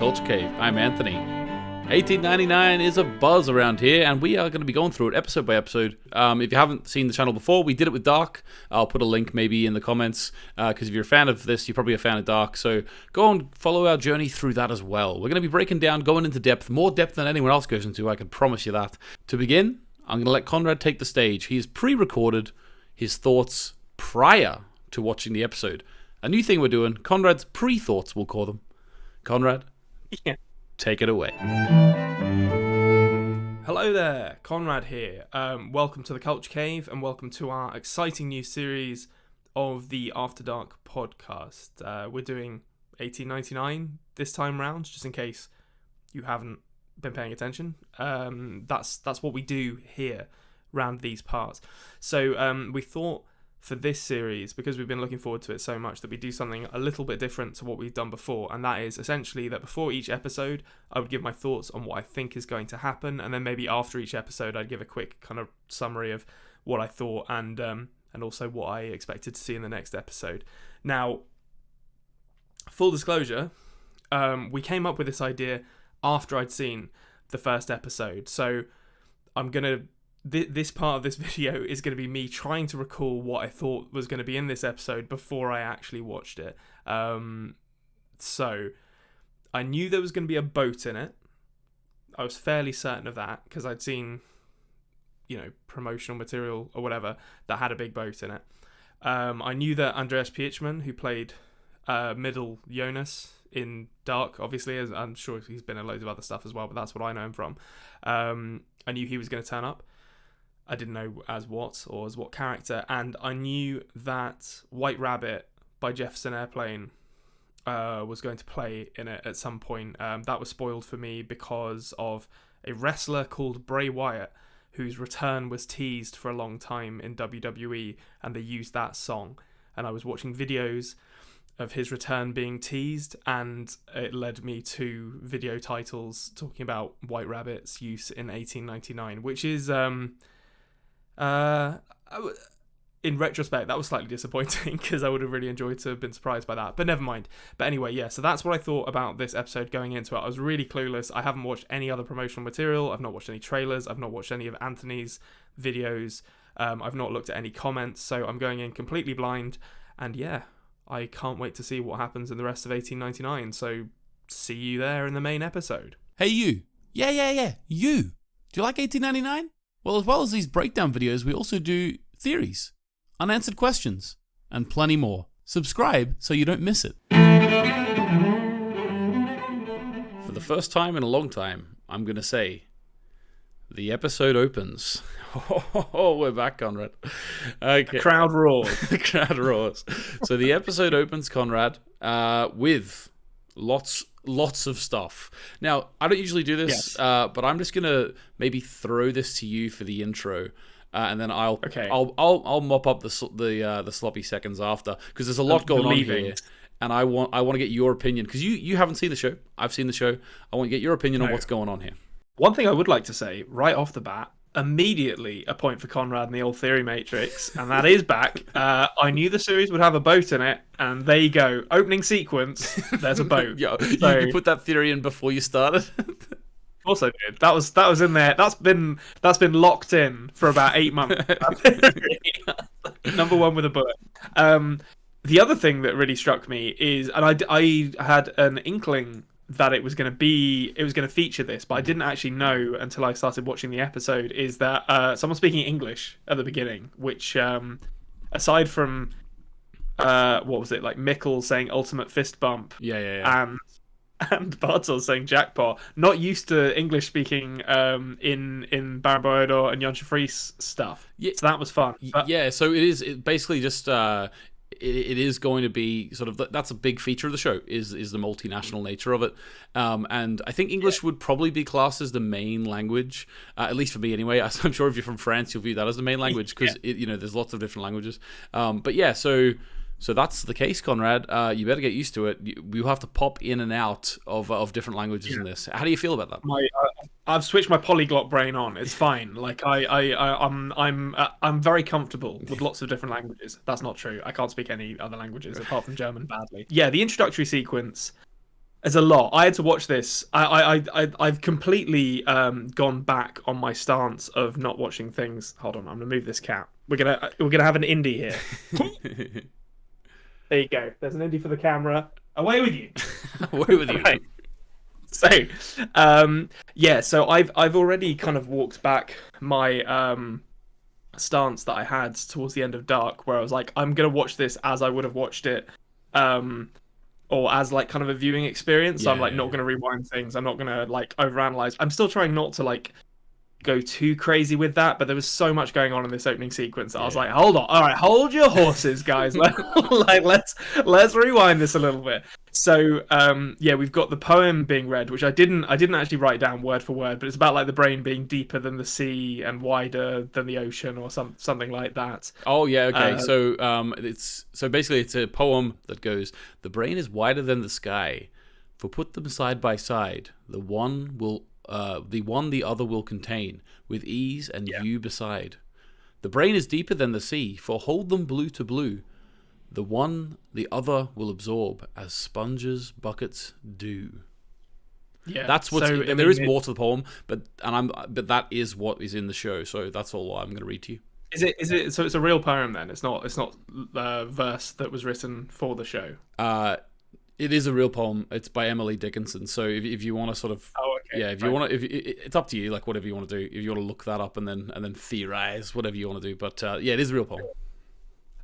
Culture Cave. I'm Anthony. 1899 is a buzz around here, and we are going to be going through it episode by episode. If you haven't seen the channel before, we did it with Dark. I'll put a link maybe in the comments, because if you're a fan of this, you're probably a fan of Dark. So go and follow our journey through that as well. We're going to be breaking down, going into depth, more depth than anyone else goes into, I can promise you that. To begin, I'm going to let Konrad take the stage. He's pre-recorded his thoughts prior to watching the episode. A new thing we're doing, Konrad's pre-thoughts, we'll call them. Konrad, take it away. Hello there, Konrad here. Welcome to the Culture Cave and welcome to our exciting new series of the After Dark podcast. We're doing 1899 this time round, just in case you haven't been paying attention. That's what we do here round these parts. So we thought for this series, because we've been looking forward to it so much, that we do something a little bit different to what we've done before, and that is essentially that before each episode I would give my thoughts on what I think is going to happen, and then maybe after each episode I'd give a quick kind of summary of what I thought and also what I expected to see in the next episode. Now, full disclosure, we came up with this idea after I'd seen the first episode, so I'm gonna this part of this video is going to be me trying to recall what I thought was going to be in this episode before I actually watched it. So I knew there was going to be a boat in it. I was fairly certain of that because I'd seen, promotional material or whatever that had a big boat in it. I knew that Andreas Pietschmann, who played Middle Jonas in Dark, obviously, as I'm sure he's been in loads of other stuff as well, but that's what I know him from. I knew he was going to turn up. I didn't know as what character, and I knew that White Rabbit by Jefferson Airplane was going to play in it at some point. That was spoiled for me because of a wrestler called Bray Wyatt, whose return was teased for a long time in WWE, and they used that song. And I was watching videos of his return being teased, and it led me to video titles talking about White Rabbit's use in 1899, which is in retrospect, that was slightly disappointing because I would have really enjoyed to have been surprised by that, but never mind. But anyway, yeah, so that's what I thought about this episode going into it. I was really clueless. I haven't watched any other promotional material. I've not watched any trailers. I've not watched any of Anthony's videos. I've not looked at any comments, so I'm going in completely blind. And yeah, I can't wait to see what happens in the rest of 1899. So see you there in the main episode. Hey, you. Yeah. You. Do you like 1899? Well, as well as these breakdown videos, we also do theories, unanswered questions, and plenty more. Subscribe so you don't miss it. For the first time in a long time, I'm going to say, the episode opens. Oh, we're back, Konrad. Okay. The crowd roars. The crowd roars. So the episode opens, Konrad, with lots of stuff. Now, I don't usually do this, yes. But I'm just gonna maybe throw this to you for the intro, and then I'll mop up the sloppy seconds after, because there's a lot going on here, and I want to get your opinion, because you haven't seen the show. I've seen the show. I want to get your opinion on what's going on here. One thing I would like to say right off the bat, immediately a point for Konrad and the old theory matrix, and that is back. I knew the series would have a boat in it, and there you go. Opening sequence, there's a boat. Yo, so, you put that theory in before you started? Of course I did. That was in there. That's been locked in for about 8 months. Number one with a bullet. The other thing that really struck me is, and I had an inkling that it was going to feature this, but I didn't actually know until I started watching the episode, is that someone speaking English at the beginning, which aside from what was it, like Mikkel saying ultimate fist bump, yeah, and Bartol saying jackpot, not used to English speaking in Baron Boyodor and Jan Fries stuff. Yeah, so that was fun. Yeah, so it basically just it is going to be sort of, that's a big feature of the show, is the multinational nature of it, and I think English would probably be classed as the main language, at least for me anyway. I'm sure if you're from France, you'll view that as the main language, because there's lots of different languages, but yeah, so that's the case, Konrad. You better get used to it. We'll have to pop in and out of different languages in this. How do you feel about that? I've switched my polyglot brain on. It's fine. Like I'm very comfortable with lots of different languages. That's not true. I can't speak any other languages apart from German badly. Yeah, the introductory sequence It's a lot. I had to watch this. I've completely gone back on my stance of not watching things. Hold on, I'm gonna move this cat. We're gonna have an indie here. There you go. There's an indie for the camera. Away with you. Away with you. Right. So, yeah. So I've already kind of walked back my stance that I had towards the end of Dark, where I was like, I'm gonna watch this as I would have watched it, or as like kind of a viewing experience. So I'm like not gonna rewind things. I'm not gonna like overanalyze. I'm still trying not to like go too crazy with that, but there was so much going on in this opening sequence that I was like, hold on, all right, hold your horses, guys. Like let's rewind this a little bit. So yeah, we've got the poem being read, which I didn't actually write down word for word, but it's about like the brain being deeper than the sea and wider than the ocean, or something like that. Oh yeah, okay. So basically it's a poem that goes, the brain is wider than the sky, for put them side by side, the one the other will contain, with ease and you beside. The brain is deeper than the sea, for hold them blue to blue, the one the other will absorb, as sponges buckets do. Yeah, that's what's. There is more to the poem, but that is what is in the show. So that's all I'm going to read to you. Is it? So it's a real poem then? It's not verse that was written for the show. It is a real poem. It's by Emily Dickinson. So if you want to sort of, if you want to, it's up to you. Like whatever you want to do. If you want to look that up and then theorize, whatever you want to do. But yeah, it is a real poem.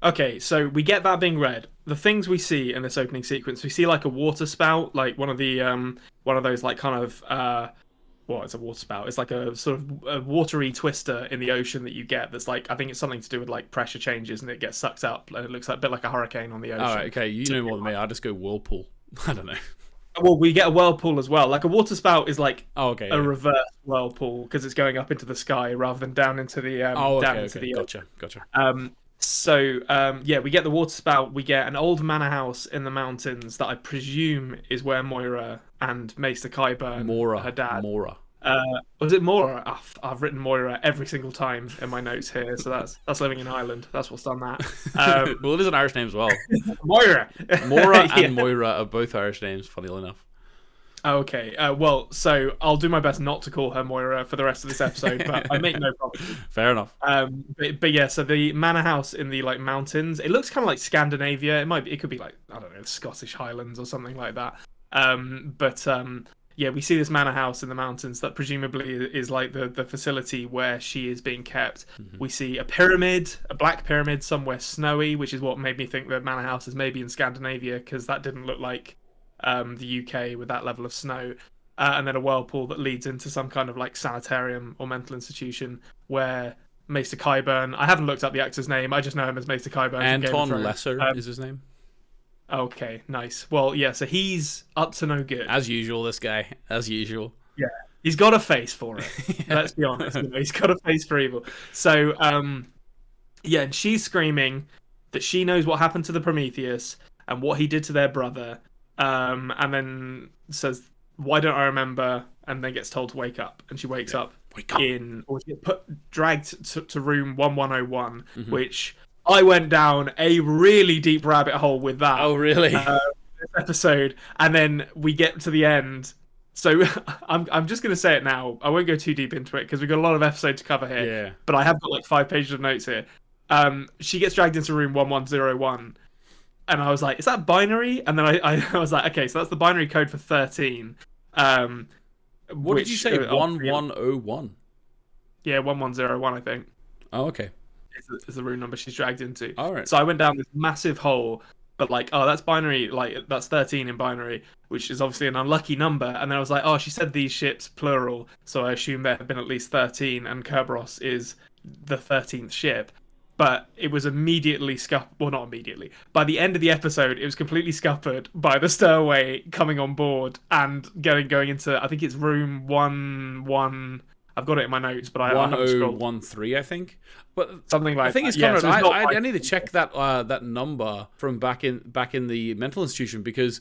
Okay, so we get that being read. The things we see in this opening sequence, we see like a water spout, like one of those like kind of it's a water spout. It's like a sort of a watery twister in the ocean that you get. That's like, I think it's something to do with like pressure changes and it gets sucked up and it looks like a bit like a hurricane on the ocean. Oh, okay, you know more than me. I just go whirlpool. I don't know. Well, we get a whirlpool as well. Like a water spout is like a reverse whirlpool because it's going up into the sky rather than down into the Gotcha. So we get the water spout. We get an old manor house in the mountains that I presume is where Moira and Maester Qyburn, her dad. Maura. Was it Maura? I've written Moira every single time in my notes here, so that's living in Ireland. That's what's done that. Well, it is an Irish name as well. Moira. Maura and Moira are both Irish names, funnily enough. Okay, so I'll do my best not to call her Moira for the rest of this episode, but I make no promise. Fair enough. But yeah, so the manor house in the like mountains, it looks kind of like Scandinavia. It could be like, I don't know, the Scottish Highlands or something like that. Yeah, we see this manor house in the mountains that presumably is like the facility where she is being kept. Mm-hmm. We see a pyramid, a black pyramid somewhere snowy, which is what made me think the manor house is maybe in Scandinavia, because that didn't look like the UK with that level of snow. And then a whirlpool that leads into some kind of like sanitarium or mental institution where Maester Qyburn, I haven't looked up the actor's name, I just know him as Maester Qyburn. Anton Lesser is his name. Okay, nice. Well, yeah, so he's up to no good. As usual, this guy. As usual. Yeah, he's got a face for it. Yeah. Let's be honest. He's got a face for evil. So, yeah, and she's screaming that she knows what happened to the Prometheus and what he did to their brother, and then says, "Why don't I remember?" And then gets told to wake up, and she wakes up. Or she gets dragged to room 1101, mm-hmm. which I went down a really deep rabbit hole with that. Oh, really? This episode, and then we get to the end. So I'm just going to say it now. I won't go too deep into it because we've got a lot of episodes to cover here. Yeah. But I have got like 5 pages of notes here. She gets dragged into room 1101, and I was like, "Is that binary?" And then I was like, "Okay, so that's the binary code for 13." What did you say? 1101. Yeah, 1101, I think. Oh, okay. Is the room number she's dragged into. All right. So I went down this massive hole, but like, oh, that's binary, like that's 13 in binary, which is obviously an unlucky number. And then I was like, oh, she said these ships plural, so I assume there have been at least 13, and Kerberos is the 13th ship. But it was immediately well, not immediately. By the end of the episode, it was completely scuppered by the stowaway coming on board and going into, I think it's room 11. I've got it in my notes, but I haven't scrolled. 1013, I think. But something like I think that. It's Konrad. I need to check that number from back in the mental institution, because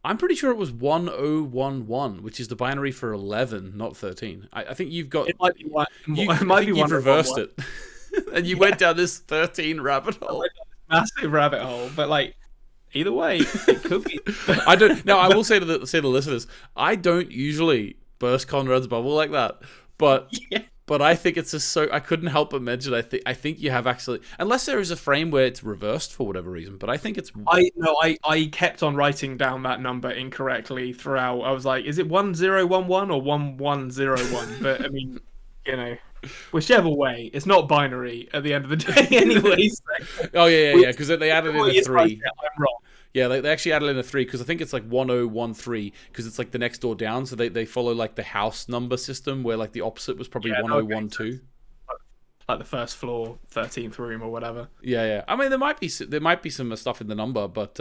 I'm pretty sure it was 1011, which is the binary for 11, not 13. I think you've got. It might be one. You've reversed it, and you went down this 13 rabbit hole. Massive rabbit hole, but like, either way, it could be. I don't. Now, I will say to the listeners, I don't usually burst Konrad's bubble like that, but Yeah. but I think it's just so. I couldn't help but mention. I think you have actually, unless there is a frame where it's reversed for whatever reason. But I think it's. I kept on writing down that number incorrectly throughout. I was like, is it 1011 or 1101? But I mean, whichever way, it's not binary at the end of the day, anyway. So. Oh yeah, because they added in a 3. I'm wrong. Yeah, they actually added in a 3 because I think it's like 1013 because it's like the next door down. So they follow like the house number system where like the opposite was probably 1012. Like the first floor, 13th room or whatever. Yeah. I mean, there might be some stuff in the number, but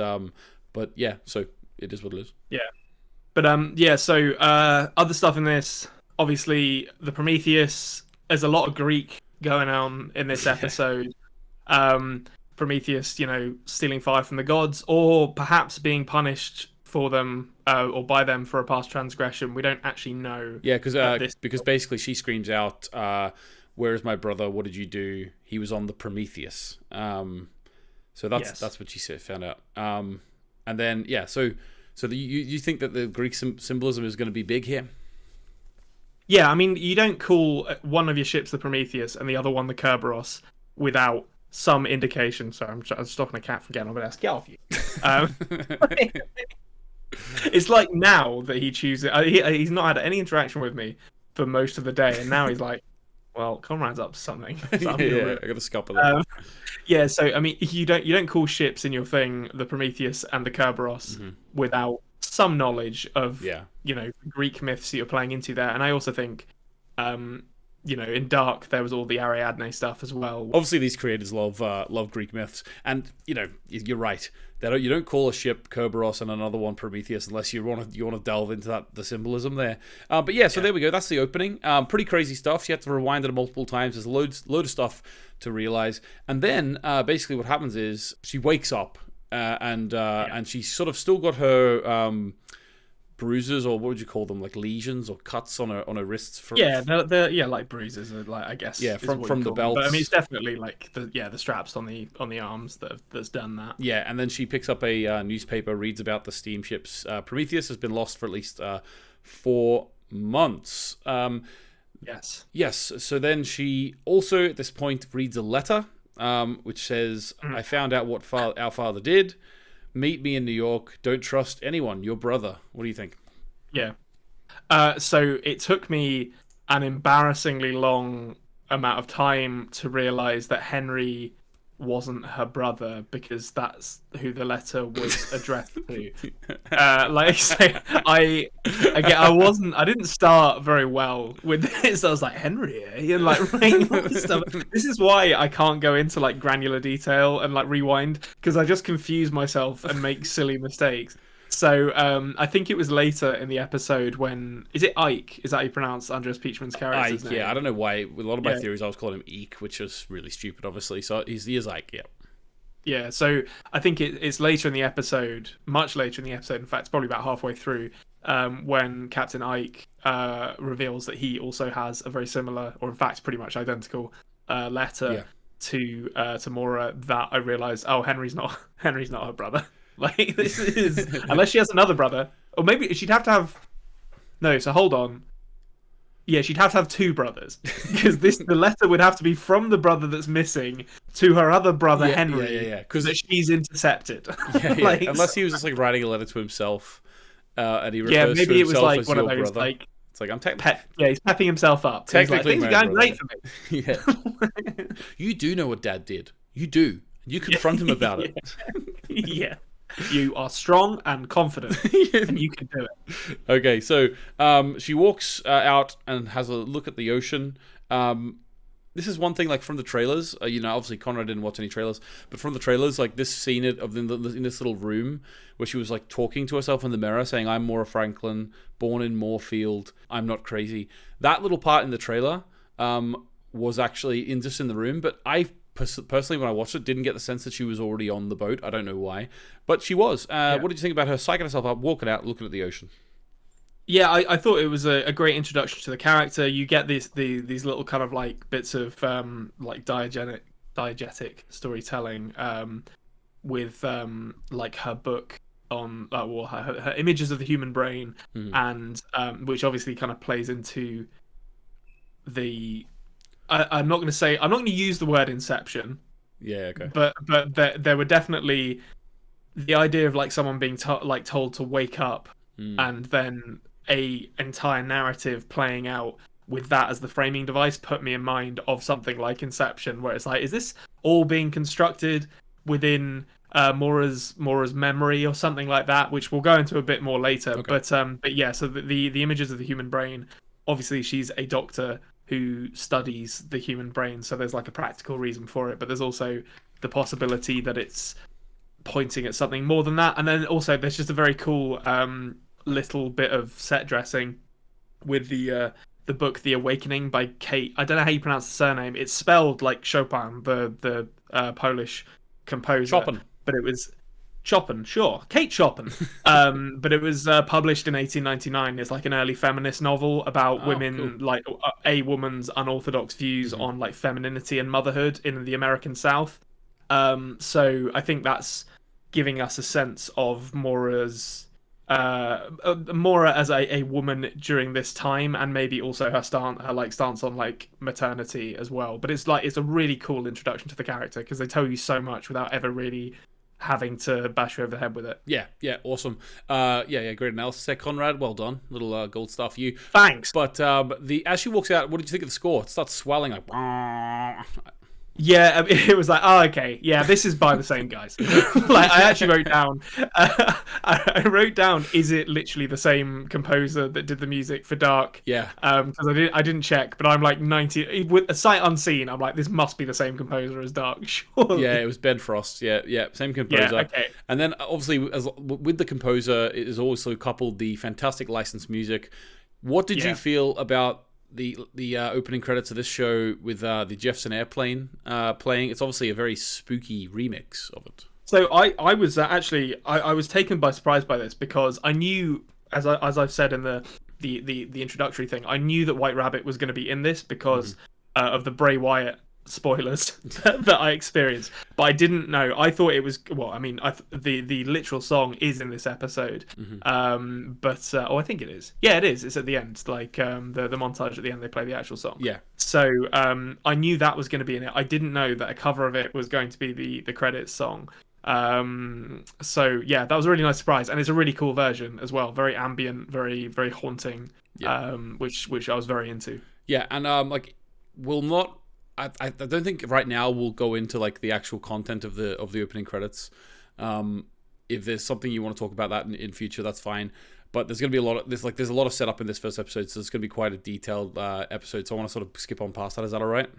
yeah. So it is what it is. Yeah, but So other stuff in this, obviously, the Prometheus. There's a lot of Greek going on in this episode. Prometheus, stealing fire from the gods, or perhaps being punished for them or by them for a past transgression. We don't actually know. Yeah, because basically she screams out, "Where is my brother? What did you do? He was on the Prometheus." So that's what she found out. And then so you think that the Greek symbolism is going to be big here? Yeah, I mean, you don't call one of your ships the Prometheus and the other one the Kerberos without some indication. Sorry, I'm stopping a cat from getting on, but let's get off you. It's like now that he chooses. He's not had any interaction with me for most of the day, and now he's like, "Well, Konrad's up to something." So I got to scupper that. So I mean, you don't call ships in your thing the Prometheus and the Kerberos without some knowledge of Greek myths that you're playing into there. And I also think in Dark there was all the Ariadne stuff as well. Obviously these creators love Greek myths, and you're right, you don't call a ship Kerberos and another one Prometheus unless you want to delve into the symbolism there. But there we go, that's the opening. Pretty crazy stuff. You have to rewind it multiple times. There's a load of stuff to realize, and then basically what happens is she wakes up and she's sort of still got her bruises, or what would you call them, like lesions or cuts on her wrists. They're like bruises, like I guess. Yeah, from the belts. But I mean, it's definitely like the straps on the arms that's done that. Yeah, and then she picks up a newspaper, reads about the steamships. Prometheus has been lost for at least 4 months. Yes. So then she also at this point reads a letter, which says, "I found out what our father did. Meet me in New York. Don't trust anyone. Your brother." What do you think? Yeah. So it took me an embarrassingly long amount of time to realize that Henry wasn't her brother, because that's who the letter was addressed to. I didn't start very well with this. I was like, Henry, and like reading all this stuff. This is why I can't go into like granular detail and like rewind, because I just confuse myself and make silly mistakes. So I think it was later in the episode when... Is it Eyk? Is that how you pronounce Andreas Peachman's character's name? Yeah, I don't know why. With a lot of my theories, I was calling him Eyk, which was really stupid, obviously. So he is Eyk, yeah. Yeah, so I think it's later in the episode, much later in the episode, in fact, it's probably about halfway through, when Captain Eyk reveals that he also has a very similar, or in fact pretty much identical, letter to Maura, that I realised, Henry's not her brother. Like, this is... Unless she has another brother. Or maybe she'd have to have... No, so hold on. Yeah, she'd have to have 2 brothers. Because the letter would have to be from the brother that's missing to her other brother, Henry. Yeah. Because she's intercepted. Yeah. Unless he was just like writing a letter to himself. And he refers maybe to it was himself like as one of your those, brother. like... It's like, I'm technically... he's pepping himself up. Technically, things are going great for me. Yeah. You do know what Dad did. You do. You confront him about it. Yeah. You are strong and confident, and you can do it. Okay, so she walks out and has a look at the ocean. This is one thing, like from the trailers. Obviously Konrad didn't watch any trailers, but from the trailers, like this scene of in this little room where she was like talking to herself in the mirror, saying, "I'm Maura Franklin, born in Moorfield. I'm not crazy." That little part in the trailer was actually just in the room, but I personally, when I watched it, didn't get the sense that she was already on the boat. I don't know why, but she was. What did you think about her psyching herself up, walking out, looking at the ocean? Yeah, I thought it was a great introduction to the character. You get these little kind of like bits of like diegetic storytelling, with like her book on her images of the human brain, and which obviously kind of plays into the. I'm not going to use the word Inception. Yeah. Okay. But there were definitely the idea of like someone being told to wake up, and then a entire narrative playing out with that as the framing device put me in mind of something like Inception, where it's like, is this all being constructed within Maura's memory or something like that, which we'll go into a bit more later. Okay. But yeah, so the images of the human brain, obviously she's a doctor who studies the human brain, so there's like a practical reason for it, but there's also the possibility that it's pointing at something more than that. And then also there's just a very cool little bit of set dressing with the book The Awakening by Kate. I don't know how you pronounce the surname. It's spelled like Chopin, the Polish composer. Chopin. But it was Chopin, sure. Kate Chopin. But it was published in 1899. It's like an early feminist novel about women, cool. Like a woman's unorthodox views on like femininity and motherhood in the American South. So I think that's giving us a sense of Maura's Maura as a woman during this time, and maybe also her stance on like maternity as well. But it's a really cool introduction to the character because they tell you so much without ever really having to bash you over the head with it. Yeah, awesome. Yeah, great analysis there, Konrad. Well done. Little gold star for you. Thanks. But as she walks out, what did you think of the score? It starts swelling like. Yeah, it was like, oh, okay, yeah, this is by the same guys. Like, I actually wrote down, is it literally the same composer that did the music for Dark? Yeah. Because I didn't check, but I'm like 90 with a sight unseen. I'm like, this must be the same composer as Dark. Surely. Yeah, it was Ben Frost. Yeah, same composer. Yeah, okay. And then obviously, with the composer, it is also coupled the fantastic licensed music. What did you feel about the opening credits of this show with the Jefferson Airplane playing? It's obviously a very spooky remix of it. So I was actually I was taken by surprise by this because I knew, as I've said in the introductory thing, I knew that White Rabbit was going to be in this because of the Bray Wyatt spoilers that I experienced, but I didn't know. I thought it was the literal song is in this episode, but I think it is. Yeah, it is. It's at the end, like the montage at the end. They play the actual song. Yeah. So I knew that was going to be in it. I didn't know that a cover of it was going to be the credits song. So yeah, that was a really nice surprise, and it's a really cool version as well. Very ambient, very very haunting. Yeah. Which I was very into. Yeah, and will not. I don't think right now we'll go into like the actual content of the opening credits. If there's something you want to talk about that in future, that's fine. But there's going to be a lot of there's a lot of setup in this first episode, so it's going to be quite a detailed episode. So I want to sort of skip on past that. Is that all right?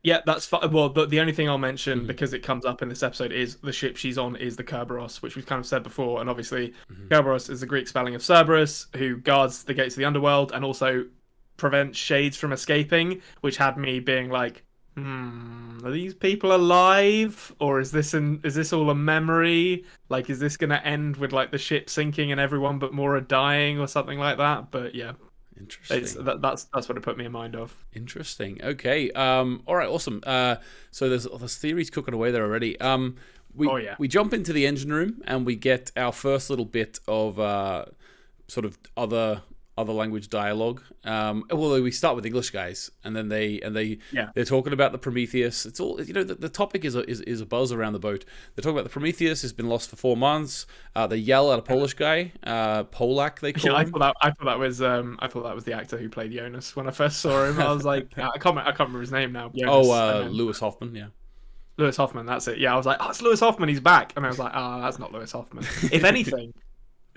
Yeah, that's fine. Well, the only thing I'll mention because it comes up in this episode is the ship she's on is the Kerberos, which we've kind of said before, and obviously Kerberos is the Greek spelling of Cerberus, who guards the gates of the underworld and also prevents shades from escaping, which had me being like, are these people alive, or is this all a memory? Like, is this gonna end with like the ship sinking and everyone but Maura dying or something like that? But yeah, interesting. That's what it put me in mind of. Interesting. Okay. All right. Awesome. So there's theories cooking away there already. We jump into the engine room and we get our first little bit of sort of other language dialogue. Well, we start with English guys, and then they're talking about the Prometheus. It's all, the topic is a buzz around the boat. They're talking about the Prometheus has been lost for 4 months. They yell at a Polish guy, Polak they call him. I thought that was the actor who played Jonas when I first saw him. I was like, I can't remember his name now. Jonas, Lewis Hoffman. Yeah. Lewis Hoffman, that's it. Yeah, I was like, oh, it's Lewis Hoffman, he's back. And I was like, that's not Lewis Hoffman. If anything,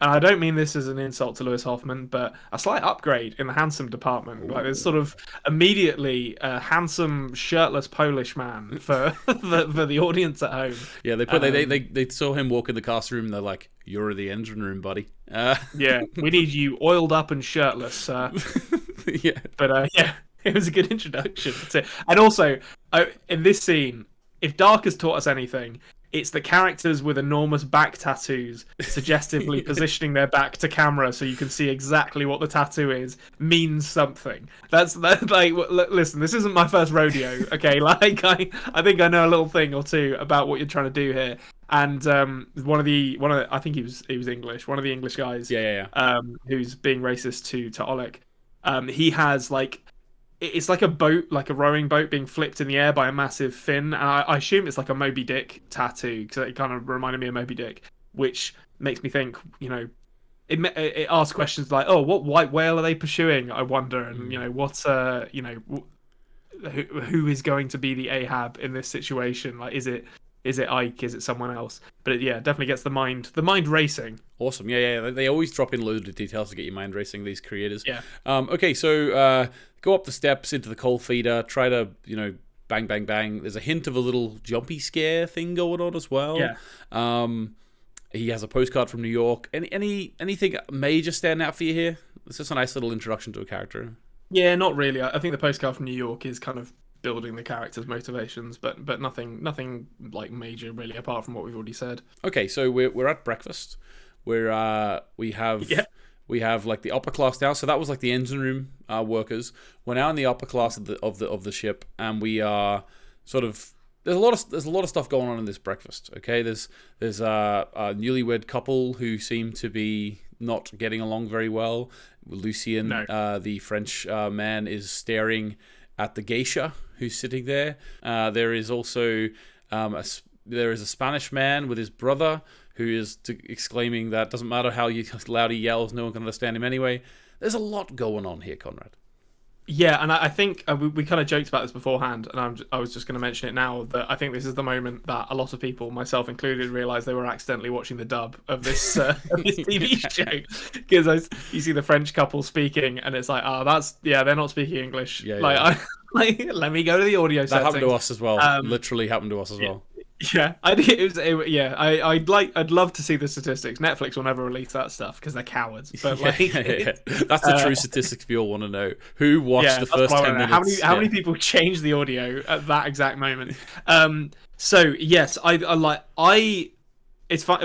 and I don't mean this as an insult to Lewis Hoffman, but a slight upgrade in the handsome department. Like, there's sort of immediately a handsome, shirtless Polish man for the audience at home. Yeah, they saw him walk in the cast room and they're like, "You're the engine room, buddy." Yeah, we need you oiled up and shirtless. Yeah, but it was a good introduction. And also, in this scene, if Dark has taught us anything, It's the characters with enormous back tattoos suggestively positioning their back to camera so you can see exactly what the tattoo is means something. That's like, listen, this isn't my first rodeo, okay? Like, I think I know a little thing or two about what you're trying to do here. And one of the I think he was English. One of the English guys, who's being racist to Olek. He has like, it's like a boat, like a rowing boat being flipped in the air by a massive fin. And I assume it's like a Moby Dick tattoo because it kind of reminded me of Moby Dick, which makes me think, you know, it asks questions like, oh, what white whale are they pursuing? I wonder, and you know, what's you know, who is going to be the Ahab in this situation? Like, is it Eyk? Is it someone else? But yeah, definitely gets the mind racing. Awesome. Yeah. They always drop in loads of details to get your mind racing, these creators. Yeah. Okay, so go up the steps into the coal feeder, try to, you know, bang, bang, bang. There's a hint of a little jumpy scare thing going on as well. Yeah. He has a postcard from New York. Anything major stand out for you here? It's just a nice little introduction to a character. Yeah, not really. I think the postcard from New York is kind of building the character's motivations, but nothing like major really, apart from what we've already said. Okay, so we're at breakfast, where we have like the upper class now. So that was like the engine room workers. We're now in the upper class of the ship, and we are sort of there's a lot of stuff going on in this breakfast. Okay, there's a newlywed couple who seem to be not getting along very well. Lucien, the French man, is staring at the geisha who's sitting there. There is also there is a Spanish man with his brother who is exclaiming that doesn't matter how loud he yells, no one can understand him anyway. There's a lot going on here, Konrad. Yeah, and I think we kind of joked about this beforehand, and I was just going to mention it now, that I think this is the moment that a lot of people, myself included, realised they were accidentally watching the dub of this, this TV show. Because you see the French couple speaking, and it's like, they're not speaking English. Yeah, let me go to the audio settings. That happened to us as well. Literally happened to us as well. Yeah, I'd love to see the statistics. Netflix will never release that stuff because they're cowards. But that's the true statistics we all want to know. Who watched the first 10 minutes? How many people changed the audio at that exact moment? So yes, it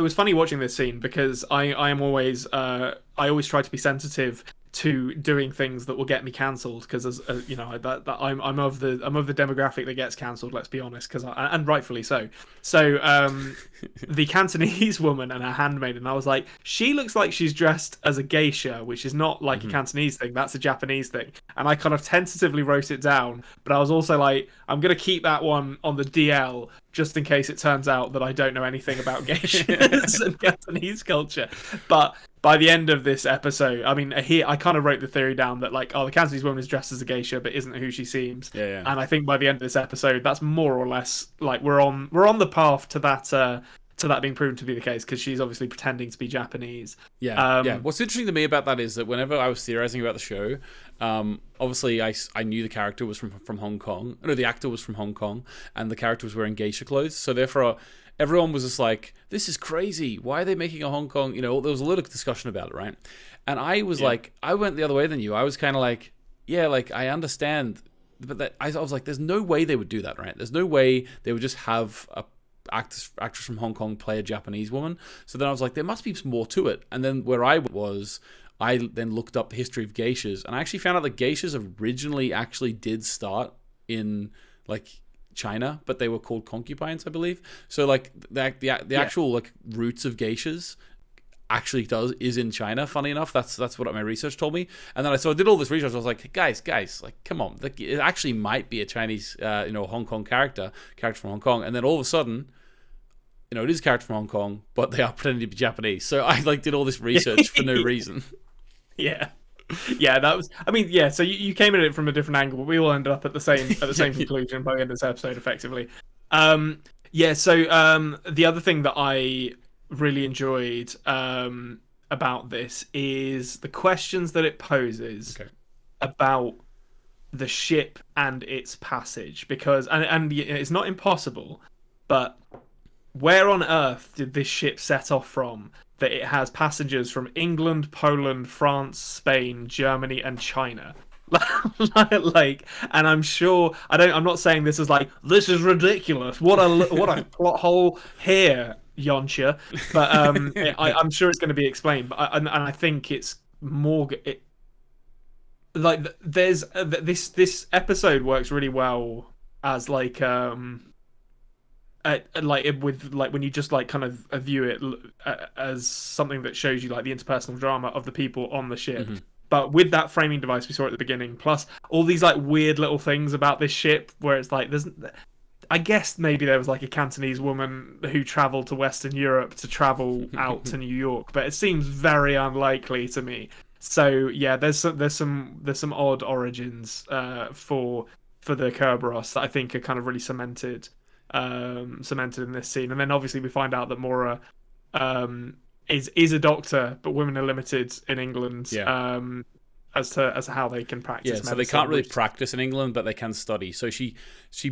was funny watching this scene because I always try to be sensitive to doing things that will get me cancelled, because as you know, I'm of the demographic that gets cancelled, let's be honest, and rightfully so. So the Cantonese woman and her handmaiden, I was like, she looks like she's dressed as a geisha, which is not like a Cantonese thing, that's a Japanese thing, and I kind of tentatively wrote it down, but I was also like, I'm gonna keep that one on the DL just in case it turns out that I don't know anything about geishas and Cantonese culture. But by the end of this episode, I mean, here I kind of wrote the theory down that like, the Cantonese woman is dressed as a geisha but isn't who she seems. Yeah. And I think by the end of this episode, that's more or less like we're on the path to that being proven to be the case, because she's obviously pretending to be Japanese. Yeah. What's interesting to me about that is that whenever I was theorizing about the show, obviously I knew the character was from Hong Kong. No, the actor was from Hong Kong, and the character was wearing geisha clothes. So therefore, everyone was just like, "This is crazy. Why are they making a Hong Kong?" You know, there was a lot of discussion about it, right? And I was like, I went the other way than you. I was kind of like, yeah, like I understand, but I was like, there's no way they would do that, right? There's no way they would just have a actress from Hong Kong play a Japanese woman. So then I was like, there must be more to it. And then where I then looked up the history of geishas, and I actually found out that geishas originally actually did start in like China, but they were called concubines, I believe. So like the actual like roots of geishas actually is in China. Funny enough, that's what my research told me. And then I did all this research. I was like, guys, like, come on, it actually might be a Chinese, Hong Kong character from Hong Kong. And then all of a sudden, it is a character from Hong Kong, but they are pretending to be Japanese. So I like did all this research for no reason. Yeah, that was. I mean, yeah. So you came at it from a different angle, but we all ended up at the same conclusion by the end of this episode, effectively. So the other thing that I really enjoyed about this is the questions that it poses about the ship and its passage, because and it's not impossible, but where on earth did this ship set off from that it has passengers from England, Poland, France, Spain, Germany, and China? And I'm sure I'm not saying this is like this is ridiculous. What a plot hole here, Yoncha. But I'm sure it's going to be explained. But and I think it's more. There's this episode works really well as with when you just like kind of view it as something that shows you like the interpersonal drama of the people on the ship. But with that framing device we saw at the beginning, plus all these like weird little things about this ship where it's like I guess maybe there was like a Cantonese woman who traveled to Western Europe to travel out to New York, but it seems very unlikely to me. So yeah, there's some odd origins for the Kerberos that I think are kind of really cemented in this scene. And then obviously we find out that Maura is a doctor, but women are limited in England as to how they can practice medicine. So they can't really practice in England, but they can study. So she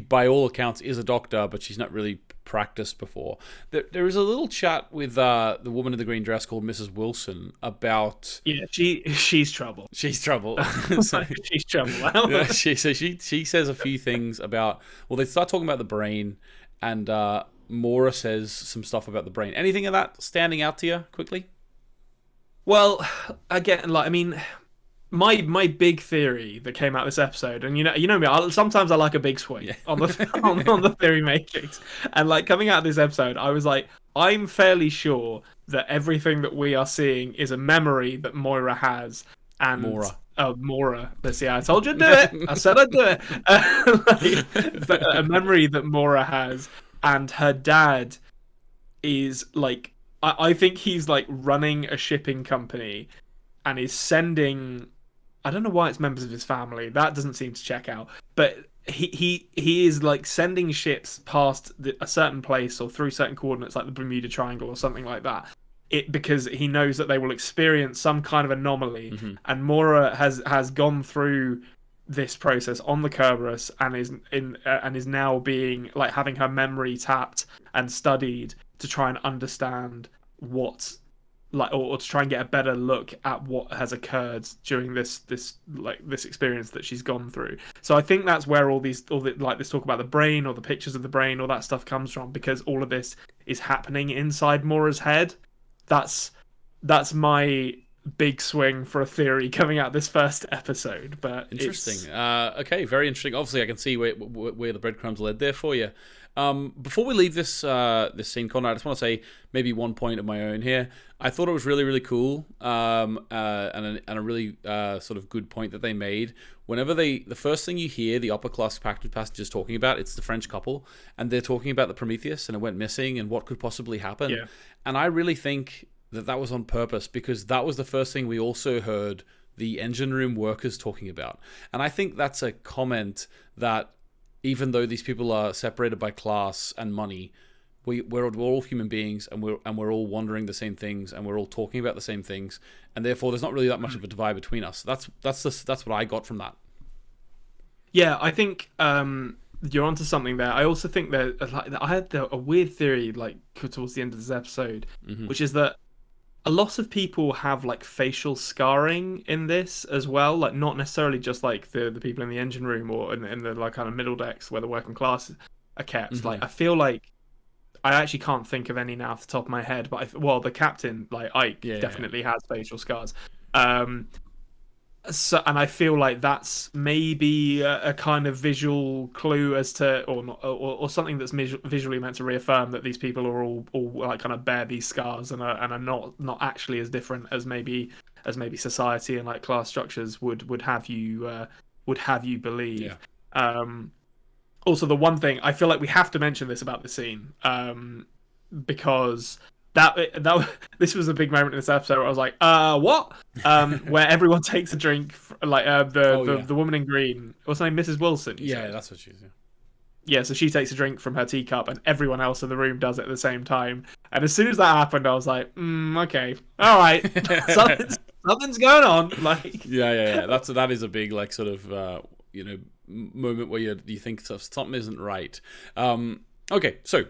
by all accounts is a doctor, but she's not really practiced before. There is a little chat with the woman in the green dress called Mrs. Wilson about she's trouble. She's trouble. She's trouble. She says a few things about, well, they start talking about the brain, and Maura says some stuff about the brain. Anything of that standing out to you quickly? Well, again, like I mean, my big theory that came out of this episode, and you know me, sometimes I like a big swing on the on the theory matrix, and like coming out of this episode, I was like, I'm fairly sure that everything that we are seeing is a memory that Moira has, and Maura. Let's see, I told you to do it. I said I'd do it. A memory that Maura has, and her dad is like, I think he's like running a shipping company, and is sending. I don't know why it's members of his family. That doesn't seem to check out. But he is like sending ships past a certain place or through certain coordinates, like the Bermuda Triangle or something like that. Because he knows that they will experience some kind of anomaly. And Maura has gone through this process on the Kerberos and is now being like having her memory tapped and studied to try and understand what. Or to try and get a better look at what has occurred during this experience that she's gone through. So I think that's where all this talk about the brain or the pictures of the brain, all that stuff comes from, because all of this is happening inside Maura's head. That's my big swing for a theory coming out this first episode. But interesting. Okay, very interesting. Obviously, I can see where the breadcrumbs led there for you. Before we leave this scene, Konrad, I just want to say maybe one point of my own here. I thought it was really, really cool, and a really sort of good point that they made. Whenever the first thing you hear the upper class passengers talking about, it's the French couple, and they're talking about the Prometheus and it went missing and what could possibly happen. Yeah. And I really think that was on purpose, because that was the first thing we also heard the engine room workers talking about. And I think that's a comment that, even though these people are separated by class and money, we're all human beings, and we're all wondering the same things, and we're all talking about the same things, and therefore there's not really that much of a divide between us. That's what I got from that. Yeah, I think you're onto something there. I also think that I had a weird theory like towards the end of this episode, which is that a lot of people have like facial scarring in this as well, like not necessarily just like the people in the engine room or in the like kind of middle decks where the working class are kept. Like I feel like I actually can't think of any now off the top of my head, but the captain, like Eyk, definitely has facial scars. So, and I feel like that's maybe a kind of visual clue as to, or something that's visually meant to reaffirm that these people are all like kind of bear these scars and are not actually as different as maybe society and like class structures would have you believe. Yeah. Also, the one thing I feel like we have to mention this about the scene, because this was a big moment in this episode where I was like, what? Where everyone takes a drink, like the woman in green, what's her name, Mrs. Wilson? Yeah, that's what she's. Yeah, so she takes a drink from her teacup, and everyone else in the room does it at the same time. And as soon as that happened, I was like, okay, all right, something's going on. Like, yeah. That is a big like sort of moment where you think something isn't right. Okay, so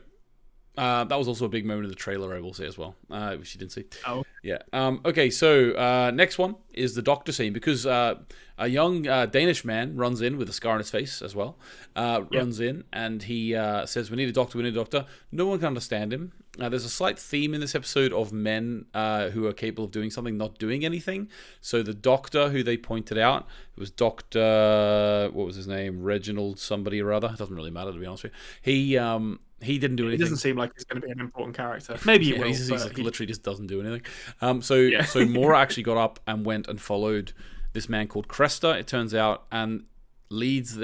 That was also a big moment in the trailer, I will say as well, which you didn't see. Oh. Yeah. Okay, so next one is the doctor scene, because a young Danish man runs in with a scar on his face as well. Runs in, and he says, we need a doctor, we need a doctor. No one can understand him. There's a slight theme in this episode of men who are capable of doing something, not doing anything. So the doctor, who they pointed out, it was Dr. What was his name? Reginald somebody or other. It doesn't really matter, to be honest with you. He didn't do anything. It doesn't seem like he's going to be an important character. Maybe he will. He's literally just doesn't do anything. So Maura actually got up and went and followed this man called Krester, it turns out, and leads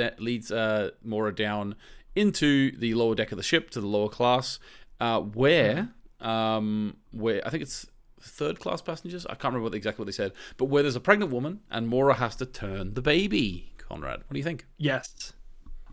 Maura down into the lower deck of the ship, to the lower class, where I think it's third class passengers. I can't remember exactly what they said, but where there's a pregnant woman and Maura has to turn the baby. Conrad, what do you think? Yes.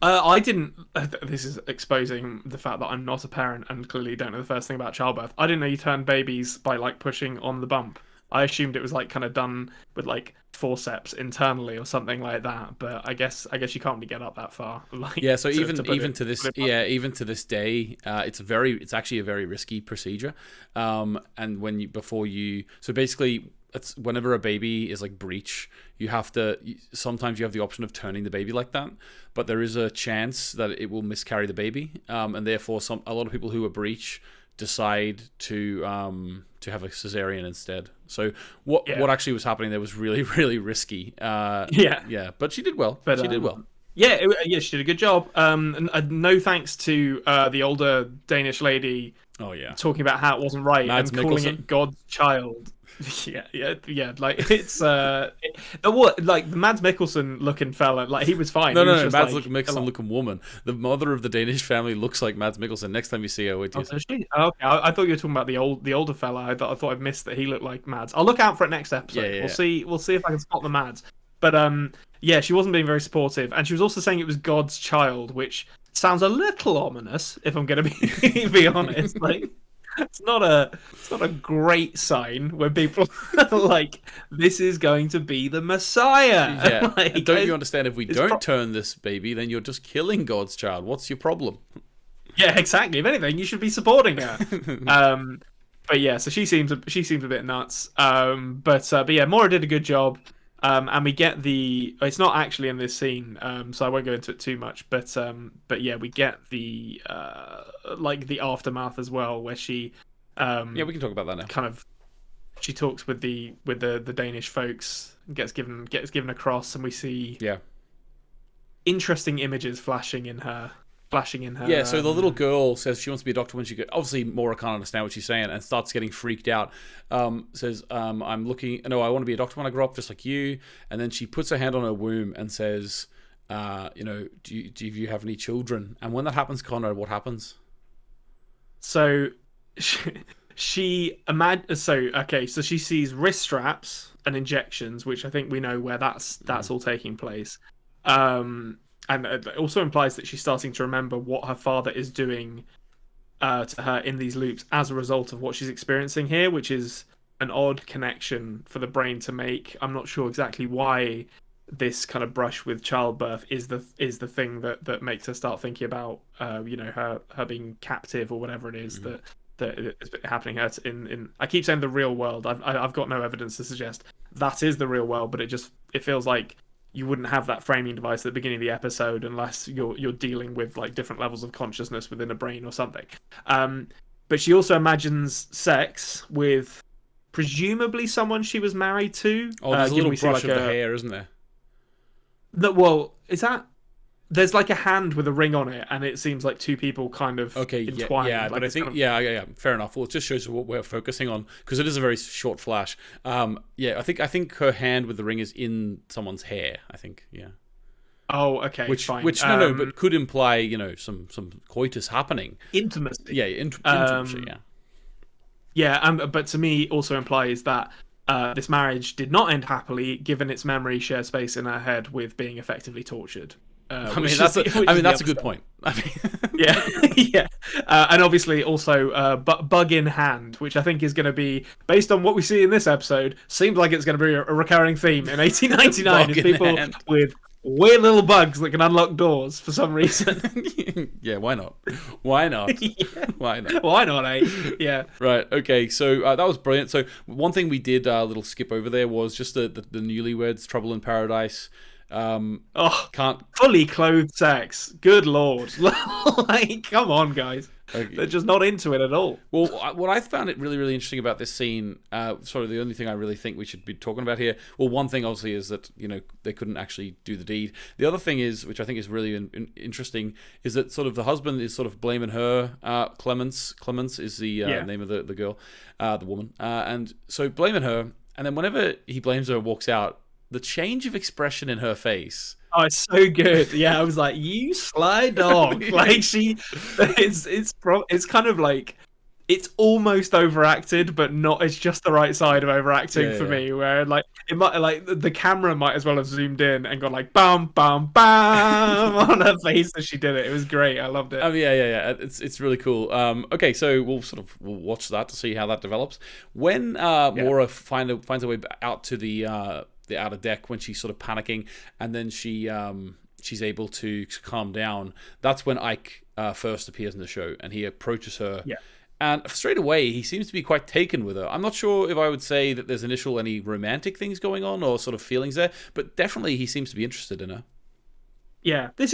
I didn't. This is exposing the fact that I'm not a parent and clearly don't know the first thing about childbirth. I didn't know you turn babies by like pushing on the bump. I assumed it was like kind of done with like forceps internally or something like that. But I guess you can't really get up that far. Like, yeah. So even to this day, it's actually a very risky procedure. And so basically, it's whenever a baby is like breech, sometimes you have the option of turning the baby like that, but there is a chance that it will miscarry the baby, and therefore a lot of people who are breech decide to have a cesarean instead. So what actually was happening there was really, really risky. But she did well. She did well. Yeah, she did a good job. And no thanks to the older Danish lady. Oh yeah, talking about how it wasn't right Mads and calling Mikkelsen. it God's child. Yeah. Like it's what, like the Mads Mikkelsen looking fella, like he was fine. No, Mads Mikkelsen looking woman. The mother of the Danish family looks like Mads Mikkelsen. Next time you see her, wait till you see. Okay, I thought you were talking about the older fella. I thought I'd missed that he looked like Mads. I'll look out for it next episode. Yeah. We'll see if I can spot the Mads. But she wasn't being very supportive, and she was also saying it was God's child, which sounds a little ominous, if I'm going to be honest. Like, it's not a great sign when people are like, this is going to be the Messiah. Yeah. Like, don't you understand? If we don't turn this baby, then you're just killing God's child. What's your problem? Yeah, exactly. If anything, you should be supporting her. But yeah, so she seems a bit nuts. But yeah, Maura did a good job. And we get it's not actually in this scene, so I won't go into it too much, but yeah, we get the the aftermath as well, where she we can talk about that now. Kind of, she talks with the Danish folks, gets given a cross, and we see interesting images flashing in her. Yeah, so the little girl says she wants to be a doctor when she gets... Obviously, Maura can't understand what she's saying and starts getting freaked out. Says, I want to be a doctor when I grow up, just like you. And then she puts her hand on her womb and says, do you have any children? And when that happens, Konrad, what happens? So she sees wrist straps and injections, which I think we know where that's all taking place. And it also implies that she's starting to remember what her father is doing to her in these loops as a result of what she's experiencing here, which is an odd connection for the brain to make. I'm not sure exactly why this kind of brush with childbirth is the thing that makes her start thinking about her being captive or whatever it is that is happening her in. I keep saying the real world. I've got no evidence to suggest that is the real world, but it feels like you wouldn't have that framing device at the beginning of the episode unless you're dealing with like different levels of consciousness within a brain or something. But she also imagines sex with presumably someone she was married to. Oh, there's a little brush of the hair, isn't there? Is that... There's like a hand with a ring on it, and it seems like two people kind of entwined. Yeah, but I think, fair enough. Well, it just shows what we're focusing on, because it is a very short flash. I think her hand with the ring is in someone's hair, I think, yeah. Oh, okay, fine. Which, but could imply, some coitus happening. Intimacy. Yeah, intimacy, yeah. Yeah, but to me also implies that this marriage did not end happily, given its memory shared space in her head with being effectively tortured. That's a good point. Yeah. And obviously also bug in hand, which I think is going to be, based on what we see in this episode, seems like it's going to be a recurring theme in 1899. Is people with weird little bugs that can unlock doors for some reason. Yeah, why not? Why not? Yeah. Why not? Why not, eh? Yeah. Right. Okay. So that was brilliant. So one thing we did a little skip over there was just the Newlyweds, Trouble in Paradise. Can't fully clothed sex. Good lord! Like, come on, guys. Okay. They're just not into it at all. Well, what I found it really, really interesting about this scene, sort of the only thing I really think we should be talking about here, well, one thing obviously is that, they couldn't actually do the deed. The other thing is, which I think is really interesting, is that sort of the husband is sort of blaming her. Clemens is the name of the girl, the woman. And so blaming her, and then whenever he blames her and walks out, the change of expression in her face. Oh, it's so good. Yeah, I was like, "You sly dog!" Like it's kind of like it's almost overacted, but not. It's just the right side of overacting for me. Where like it might like the camera might as well have zoomed in and gone like bam, bam, bam on her face as she did it. It was great. I loved it. Oh yeah. It's really cool. Okay, so we'll watch that to see how that develops. When Maura finds her way out to the outer deck, when she's sort of panicking, and then she's able to calm down. That's when Eyk first appears in the show, and he approaches her. Yeah. And straight away, he seems to be quite taken with her. I'm not sure if I would say that there's any romantic things going on or sort of feelings there, but definitely he seems to be interested in her. Yeah, there's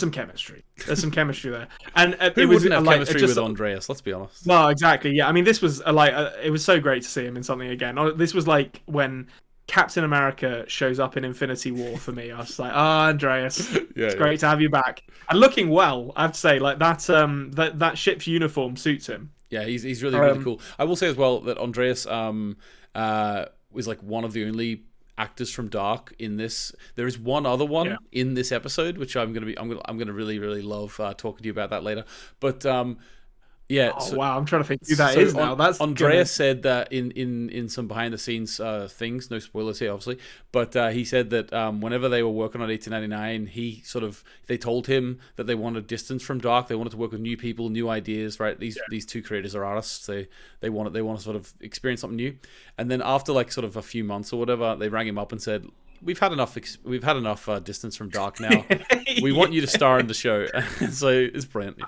some chemistry. There's some chemistry there, and Who wouldn't have chemistry with Andreas? Let's be honest. No, exactly. Yeah, I mean, this was it was so great to see him in something again. This was like when Captain America shows up in Infinity War for me. I was like, Andreas, it's great to have you back. And looking well, I have to say, like that ship's uniform suits him. Yeah, he's really, really cool. I will say as well that Andreas was like one of the only actors from Dark in this. There is one other one in this episode, which I'm gonna really, really love talking to you about that later. But wow, I'm trying to think who that is now. That's Andreas said that in some behind the scenes things, no spoilers here obviously, but he said that whenever they were working on 1899, they told him that they wanted distance from Dark. They wanted to work with new people, new ideas, right? These two creators are artists. They want to sort of experience something new. And then after like sort of a few months or whatever, they rang him up and said, We've had enough distance from Dark now. We want you to star in the show. So it's brilliant.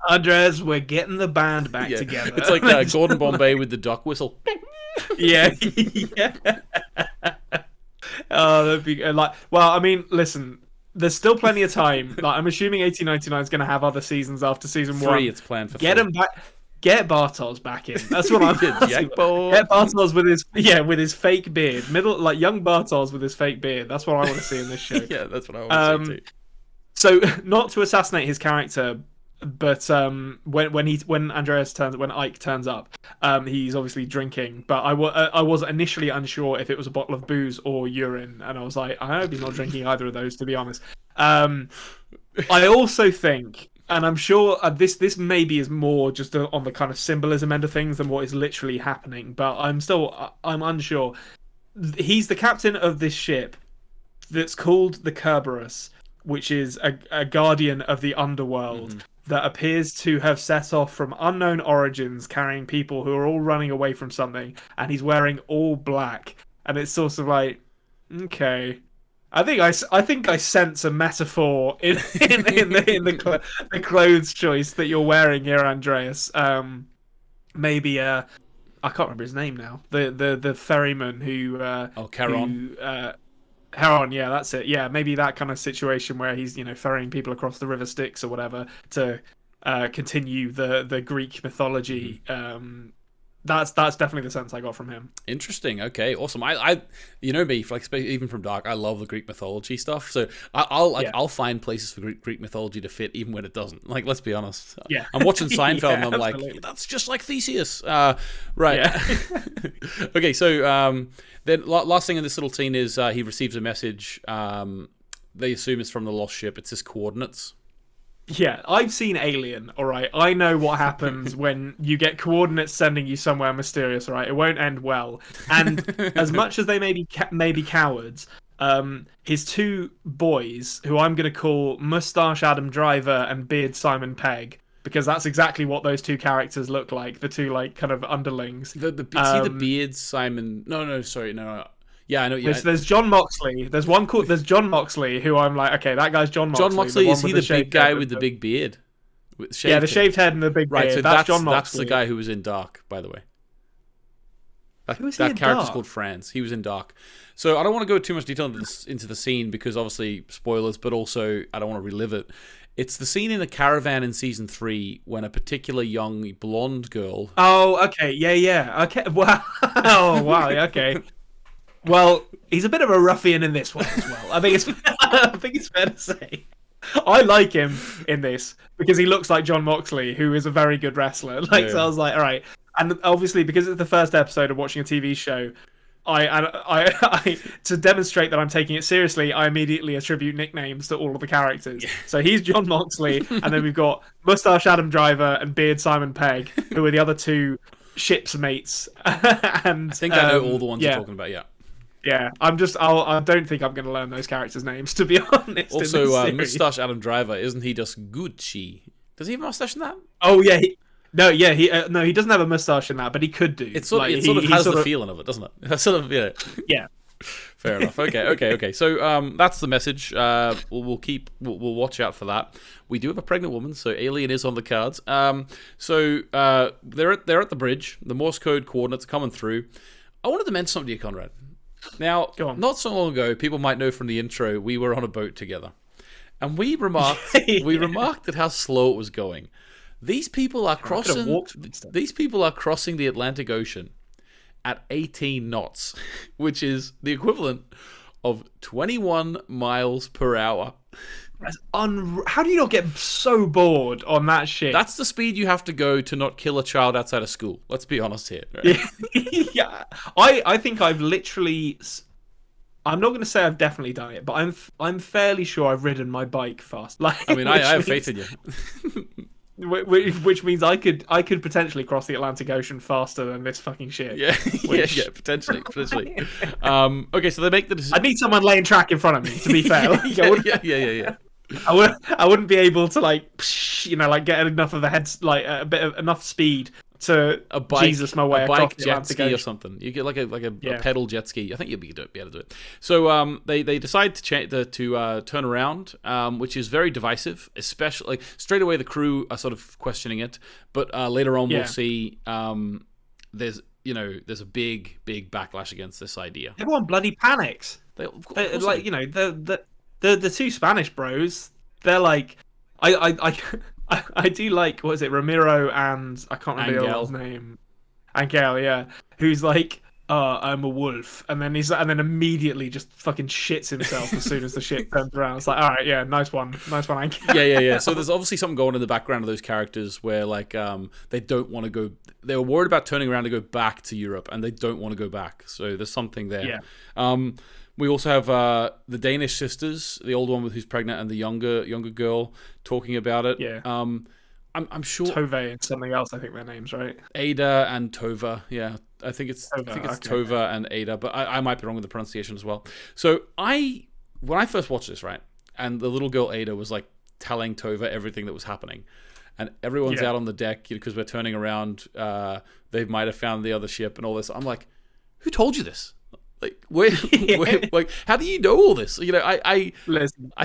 Andres, we're getting the band back together. It's like Gordon Bombay with the duck whistle. Yeah. Oh, that'd be like. Well, I mean, listen. There's still plenty of time. Like, I'm assuming 1899 is going to have other seasons after season 1. It's planned for 3. Get them back. Get Bartos back in. That's what I'm Get Bartos with his fake beard. Young Bartos with his fake beard. That's what I want to see in this show. Yeah, that's what I want to see too. So, not to assassinate his character, but when Eyk turns up, he's obviously drinking. But I was initially unsure if it was a bottle of booze or urine, and I was like, I hope he's not drinking either of those, to be honest. I also think, and I'm sure this maybe is more just on the kind of symbolism end of things than what is literally happening, but I'm unsure. He's the captain of this ship that's called the Kerberos, which is a guardian of the underworld that appears to have set off from unknown origins, carrying people who are all running away from something, and he's wearing all black. And it's sort of like, okay. I think I sense a metaphor in the clothes choice that you're wearing here, Andreas. Maybe I can't remember his name now. The ferryman who Charon. Charon, yeah, that's it. Yeah, maybe that kind of situation where he's ferrying people across the River Styx or whatever to continue the Greek mythology. That's definitely the sense I got from him. Interesting. Okay, awesome. I me, like even from Dark, I love the Greek mythology stuff. So I'll find places for Greek mythology to fit, even when it doesn't. Like, let's be honest. Yeah. I'm watching Seinfeld and I'm like, that's just like Theseus. Right. Yeah. Okay. So then last thing in this little scene is he receives a message. They assume it's from the lost ship. It's his coordinates. Yeah, I've seen Alien, alright? I know what happens when you get coordinates sending you somewhere mysterious, alright? It won't end well. And as much as they may be cowards, his two boys, who I'm going to call Moustache Adam Driver and Beard Simon Pegg, because that's exactly what those two characters look like, the two, like, kind of underlings. The Beard Simon... No. Yeah, I know. Yeah, There's John Moxley. There's John Moxley, who I'm like, okay, that guy's John Moxley. John Moxley, is he the big guy with the head. big beard? Yeah, the shaved head and the big Right, beard. so That's John that's Moxley. the guy who was in Dark, by the way. Who is he in That character's Dark? called Franz. He was in Dark. So I don't want to go too much detail into the scene because obviously spoilers, but also I don't want to relive it. It's the scene in the caravan in season 3 when a particular young blonde girl. Oh, okay, yeah. Okay, wow. Oh, wow, yeah, okay. Well, he's a bit of a ruffian in this one as well. I think it's fair to say. I like him in this because he looks like John Moxley, who is a very good wrestler. So I was like, all right. And obviously, because it's the first episode of watching a TV show, I to demonstrate that I'm taking it seriously, I immediately attribute nicknames to all of the characters. Yeah. So he's John Moxley, and then we've got Mustache Adam Driver and Beard Simon Pegg, who are the other two ship's mates. And I think I know all the ones you're talking about. Yeah. Yeah, I don't think I'm going to learn those characters' names, to be honest. Also, Mustache Adam Driver, isn't he just Gucci? Does he have a mustache in that? Oh yeah, he doesn't have a mustache in that, but he could do. It sort of has the feeling of it, doesn't it? That's sort of Yeah. Fair enough. Okay. So that's the message. We'll watch out for that. We do have a pregnant woman, so Alien is on the cards. So they're at the bridge. The Morse code coordinates are coming through. I wanted to mention something to you, Konrad. Now, not so long ago, people might know from the intro, we were on a boat together, and we remarked at how slow it was going. These people are crossing. These people are crossing the Atlantic Ocean at 18 knots, which is the equivalent of 21 miles per hour. That's How do you not get so bored on that shit? That's the speed you have to go to not kill a child outside of school. Let's be honest here. Right? Yeah. I think I've literally. I'm not going to say I've definitely done it, but I'm fairly sure I've ridden my bike fast. Like, I mean, I have faith in you. Which means I could potentially cross the Atlantic Ocean faster than this fucking shit. Yeah, potentially. Okay, so they make the decision. I'd need someone laying track in front of me. To be fair, yeah. I wouldn't be able to get enough of a enough speed to Jesus my way across the jet ski or something. You get like a pedal jet ski. I think you'll be able to do it. So they decide to turn around, which is very divisive. Especially straight away the crew are sort of questioning it, but later on we'll see there's a big backlash against this idea. Everyone bloody panics. The two Spanish bros. They're like, I do like, what is it, Ramiro and I can't remember his name. Angel, yeah. Who's like, I'm a wolf, and then immediately just fucking shits himself as soon as the ship turns around. It's like, all right, yeah, nice one, Angel. Yeah. So there's obviously something going in the background of those characters where they don't want to go. They were worried about turning around to go back to Europe, and they don't want to go back. So there's something there. Yeah. We also have the Danish sisters, the older one who's pregnant, and the younger girl talking about it. Yeah. I'm sure Tove and something else. I think their names, right? Ada and Tove. Yeah, I think it's Tove and Ada, but I might be wrong with the pronunciation as well. So when I first watched this, right, and the little girl Ada was like telling Tove everything that was happening, and everyone's out on the deck because we're turning around. They might have found the other ship and all this. I'm like, who told you this? Like, where, like, how do you know all this? I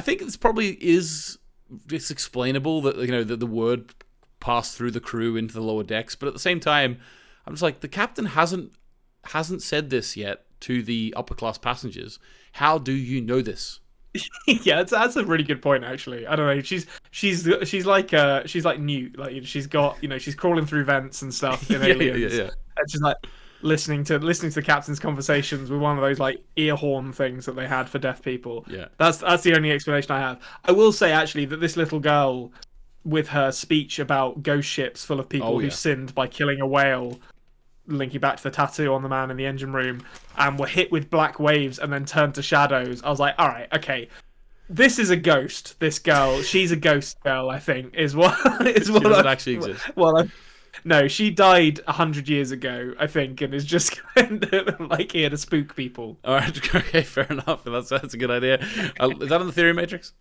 think this probably is. It's explainable that that the word passed through the crew into the lower decks, but at the same time, I'm just like, the captain hasn't said this yet to the upper class passengers. How do you know this? Yeah, that's a really good point. Actually, I don't know. She's like Newt. Like, she's got she's crawling through vents and stuff in Aliens. Yeah. And she's like listening to the captain's conversations with one of those like ear horn things that they had for deaf people. Yeah, that's the only explanation I have. I will say actually that this little girl, with her speech about ghost ships full of people who sinned by killing a whale, linking back to the tattoo on the man in the engine room, and were hit with black waves and then turned to shadows. I was like, all right, okay. This is a ghost. This girl, she's a ghost girl. I think is what she doesn't actually exist. Well, no, she died 100 years ago, I think, and is just kind of like here to spook people. All right, okay, fair enough. That's a good idea. Is that on the Theory Matrix?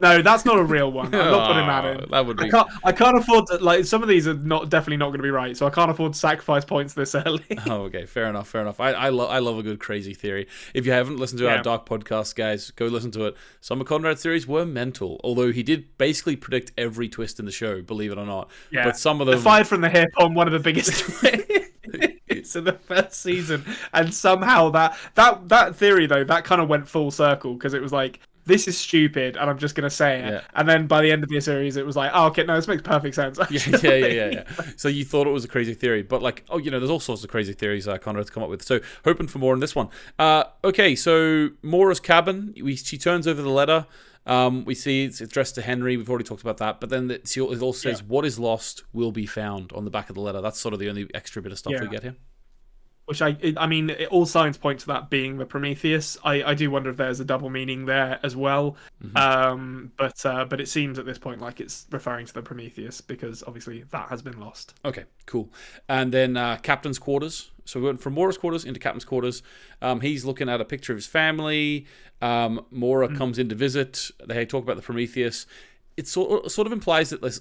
No, that's not a real one. I'm not putting that in. That would be. I can't afford to, like, some of these are definitely not going to be right, so I can't afford to sacrifice points this early. Oh, okay, fair enough. I love a good crazy theory. If you haven't listened to our Dark podcast, guys, go listen to it. Some of Konrad's theories were mental, although he did basically predict every twist in the show, believe it or not. Yeah. But some of them fired from the hip on one of the biggest twists in the first season, and somehow that theory though that kind of went full circle because it was like, this is stupid, and I'm just going to say it. Yeah. And then by the end of the series, it was like, oh, okay, no, this makes perfect sense. Yeah. So you thought it was a crazy theory, but like, oh, there's all sorts of crazy theories Konrad's come up with. So hoping for more on this one. Okay, so Maura's cabin, she turns over the letter. We see it's addressed to Henry. We've already talked about that. But then it also says, what is lost will be found on the back of the letter. That's sort of the only extra bit of stuff we get here. Which I mean, all signs point to that being the Prometheus. I do wonder if there's a double meaning there as well. Mm-hmm. But it seems at this point like it's referring to the Prometheus because obviously that has been lost. Okay, cool. And then Captain's quarters. So we went from Maura's quarters into Captain's quarters. He's looking at a picture of his family. Maura comes in to visit. They talk about the Prometheus. It sort of implies that there's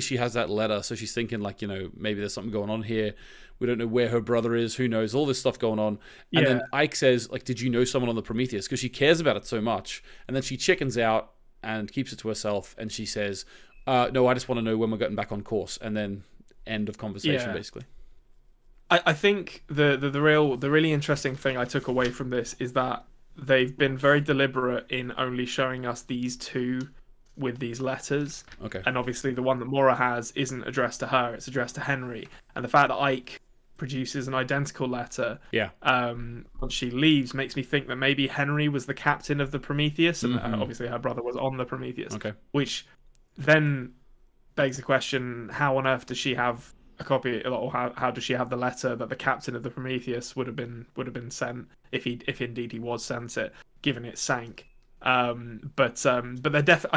she has that letter, so she's thinking like, maybe there's something going on here. We don't know where her brother is. Who knows? All this stuff going on. And then Eyk says, like, did you know someone on the Prometheus? Because she cares about it so much. And then she chickens out and keeps it to herself. And she says, no, I just want to know when we're getting back on course. And then end of conversation, basically. I think the really interesting thing I took away from this is that they've been very deliberate in only showing us these two with these letters. Okay. And obviously the one that Maura has isn't addressed to her, it's addressed to Henry. And the fact that Eyk produces an identical letter once she leaves makes me think that maybe Henry was the captain of the Prometheus, and obviously her brother was on the Prometheus. Okay. Which then begs the question, how on earth does she have a copy, or how does she have the letter that the captain of the Prometheus would have been sent if indeed he was sent it, given it sank? But I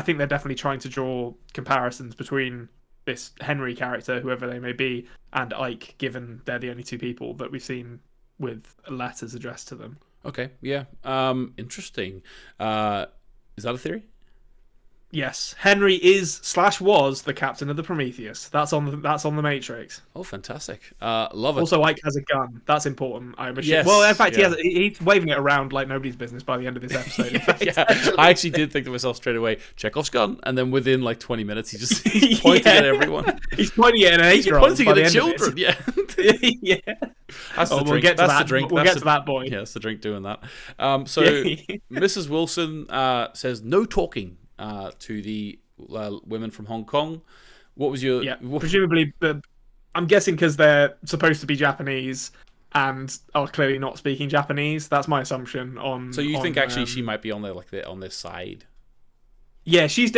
think they're definitely trying to draw comparisons between this Henry character, whoever they may be, and Eyk, given they're the only two people that we've seen with letters addressed to them. Okay, yeah. Interesting. Is that a theory? Yes, Henry was the captain of the Prometheus. That's on the Matrix. Oh, fantastic! Love it. Also, Eyk has a gun. That's important. Yes. Well, in fact, he's waving it around like nobody's business by the end of this episode. I actually did think to myself straight away, Chekhov's gun, and then within like 20 minutes, he's just pointing at everyone. He's pointing at an 8-year-old. He's pointing at children. Yeah. Yeah. That's the drink. We'll get to that's that. The drink. We'll get to that boy. Yeah, that's the drink doing that. So Mrs. Wilson says no talking to the women from Hong Kong. What was your... Yeah, presumably, I'm guessing because they're supposed to be Japanese and are clearly not speaking Japanese. That's my assumption on... So you think actually she might be on their side? Yeah, she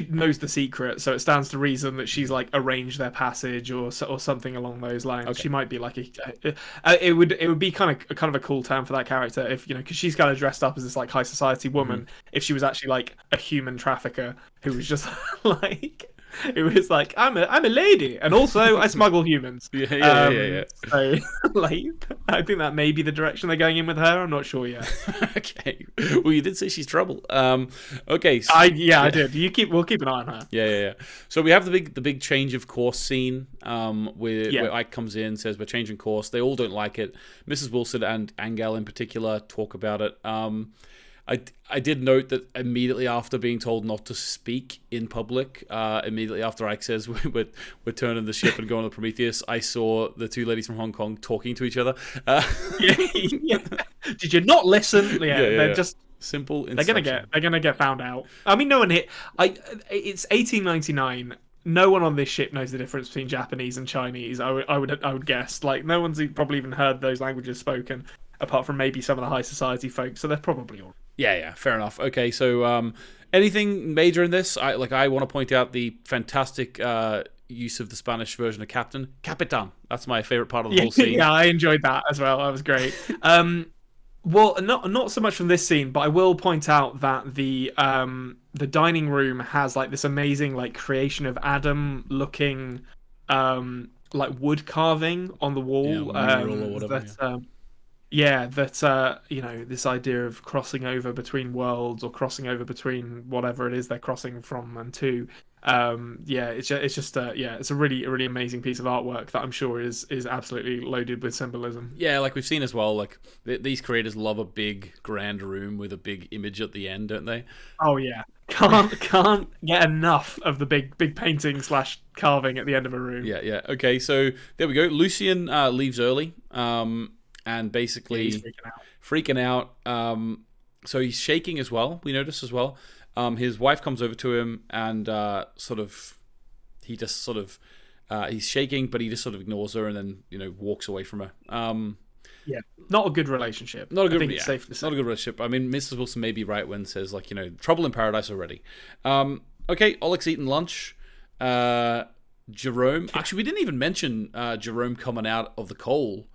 knows the secret, so it stands to reason that she's like arranged their passage or something along those lines. Okay. She might be like it would be kind of a cool term for that character if because she's kind of dressed up as this like high society woman. Mm-hmm. If she was actually like a human trafficker who was just like. It was like I'm a lady, and also I smuggle humans. Yeah. So, like, I think that may be the direction they're going in with her. I'm not sure yet. Okay. Well, you did say she's trouble. Okay. So, I did. We'll keep an eye on her. Yeah. So we have the big change of course scene. Where Eyk comes in, says we're changing course. They all don't like it. Mrs. Wilson and Angel in particular talk about it. I did note that immediately after being told not to speak in public, immediately after Eyk says we're turning the ship and going to Prometheus, I saw the two ladies from Hong Kong talking to each other. Yeah. Did you not listen? They're just simple. They're gonna get found out. I mean, no one hit. It's 1899. No one on this ship knows the difference between Japanese and Chinese. I would guess. Like, no one's probably even heard those languages spoken, apart from maybe some of the high society folks. So they're probably all. Yeah, fair enough. Okay, so anything major in this? I want to point out the fantastic use of the Spanish version of Captain. Capitan. That's my favorite part of the whole scene. Yeah, I enjoyed that as well. That was great. Well, not so much from this scene, but I will point out that the dining room has like this amazing like creation of Adam looking like wood carving on the wall. Mural or whatever. Yeah, that this idea of crossing over between worlds or crossing over between whatever it is they're crossing from and to. Yeah, it's a really amazing piece of artwork that I'm sure is absolutely loaded with symbolism. Yeah, like we've seen as well, like these creators love a big grand room with a big image at the end, don't they? Oh yeah, can't get enough of the big painting slash carving at the end of a room. Yeah. Okay, so there we go. Lucien leaves early, and basically He's freaking out. So he's shaking as well. We notice as well. His wife comes over to him and he's shaking, but he just sort of ignores her and then walks away from her. Yeah, not a good relationship. Not a good. I think it's safe to say. Not a good relationship. I mean, Mrs. Wilson may be right when says like trouble in paradise already. Okay, Olek's eating lunch. Jerome. Actually, we didn't even mention Jerome coming out of the coal.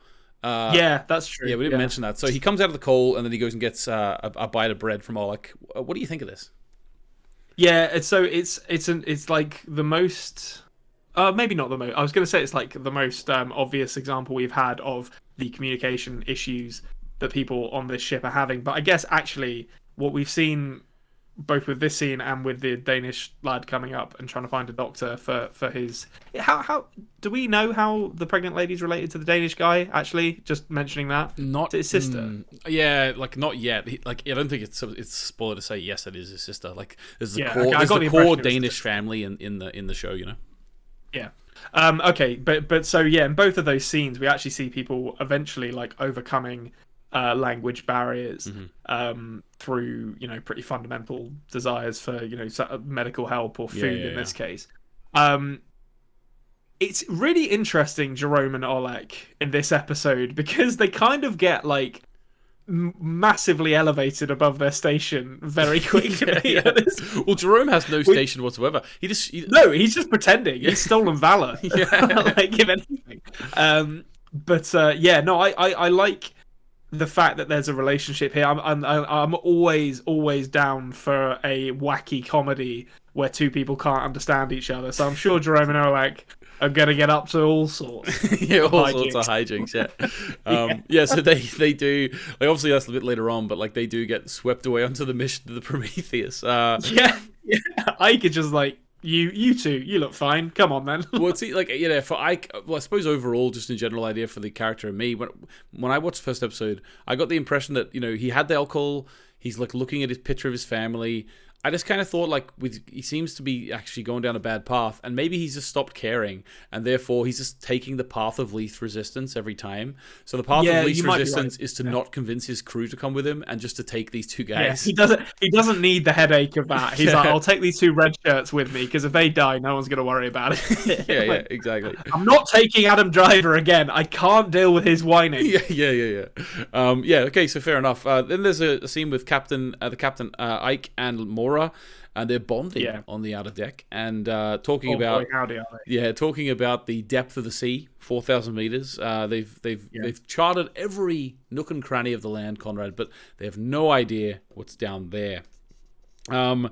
Yeah, that's true. Yeah, we didn't mention that. So he comes out of the coal and then he goes and gets a bite of bread from Olek. What do you think of this? Yeah, it's like the most. Maybe not the most. I was going to say it's like the most obvious example we've had of the communication issues that people on this ship are having. But I guess actually what we've seen both with this scene and with the Danish lad coming up and trying to find a doctor for his how do we know how the pregnant lady's related to the Danish guy? Actually, just mentioning that, not his sister. Yeah, like not yet. I don't think it's a spoiler to say yes, it is his sister. Like there's the core Danish family in the show, Yeah. Okay, but so yeah, in both of those scenes, we actually see people eventually like overcoming language barriers through pretty fundamental desires for medical help or food in this case. It's really interesting, Jerome and Olek in this episode, because they kind of get like massively elevated above their station very quickly. Well, Jerome has no station whatsoever. He's just pretending. He's stolen valor. Like if anything. I like the fact that there's a relationship here. I'm always down for a wacky comedy where two people can't understand each other. So I'm sure Jerome and Olek are gonna get up to all sorts. All sorts of hijinks. So they do. Like obviously that's a bit later on, but like they do get swept away onto the mission to the Prometheus. Eyk is just like. You two, you look fine. Come on, then. Well, see, like for Eyk, well, I suppose overall, just in general idea for the character and me, when I watched the first episode, I got the impression that he had the alcohol. He's like looking at his picture of his family. I just kind of thought like he seems to be actually going down a bad path, and maybe he's just stopped caring, and therefore he's just taking the path of least resistance every time. So the path of least resistance is to not convince his crew to come with him, and just to take these two guys. He doesn't need the headache of that. He's like, I'll take these two red shirts with me because if they die, no one's gonna worry about it. Yeah, exactly. I'm not taking Adam Driver again. I can't deal with his whining. Yeah. Okay, so fair enough. Then there's a scene with the captain Eyk and Maura. And they're bonding on the outer deck and talking about the depth of the sea, 4,000 meters. They've charted every nook and cranny of the land, Konrad, but they have no idea what's down there. Some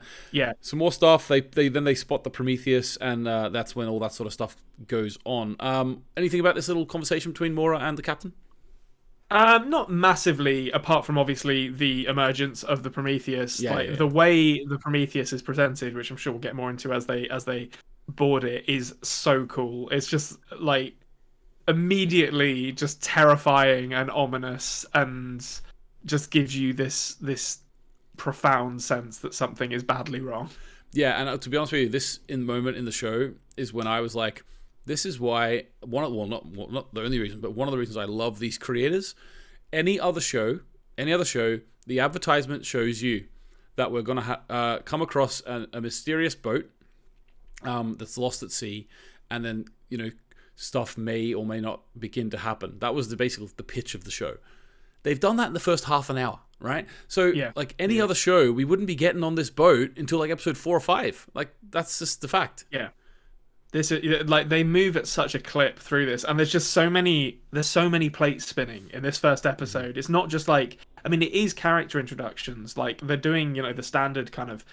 more stuff. They spot the Prometheus, and that's when all that sort of stuff goes on. Anything about this little conversation between Maura and the captain? Not massively, apart from obviously the emergence of the Prometheus. The way the Prometheus is presented, which I'm sure we'll get more into as they board it, is so cool. It's just like immediately just terrifying and ominous, and just gives you this profound sense that something is badly wrong. Yeah, and to be honest with you, this moment in the show is when I was like, this is why not the only reason, but one of the reasons I love these creators. Any other show, the advertisement shows you that we're gonna come across a mysterious boat that's lost at sea, and then stuff may or may not begin to happen. That was basically the pitch of the show. They've done that in the first half an hour, right? So like any other show, we wouldn't be getting on this boat until like episode 4 or 5. Like that's just the fact. Yeah. This is like they move at such a clip through this, and there's so many plates spinning in this first episode. It's not just like, I mean, it is character introductions. Like they're doing, the standard kind of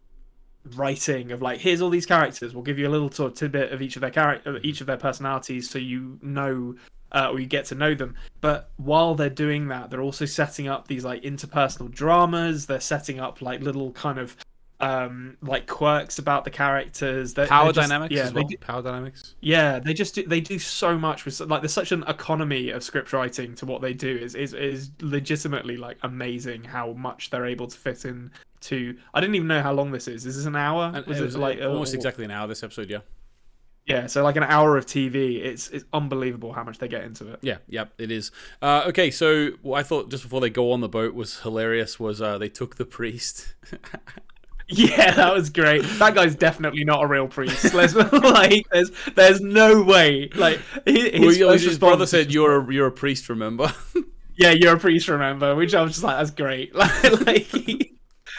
writing of like, here's all these characters. We'll give you a little sort of tidbit of each of their personalities, so you know, or you get to know them. But while they're doing that, they're also setting up these like interpersonal dramas. They're setting up like little kind of like quirks about the characters. Power dynamics as well. Power dynamics. Yeah, they do so much with like, there's such an economy of script writing to what they do. Is legitimately like amazing how much they're able to fit in to. I didn't even know how long this is. Is this an hour? Was it like almost exactly an hour this episode? Yeah. Yeah, so like an hour of TV. It's unbelievable how much they get into it. Yeah, it is. Okay, so what I thought just before they go on the boat was hilarious was they took the priest. Yeah, that was great. That guy's definitely not a real priest. There's no way. Like his brother said, "You're a priest, remember?" Yeah, you're a priest, remember? Which I was just like, that's great.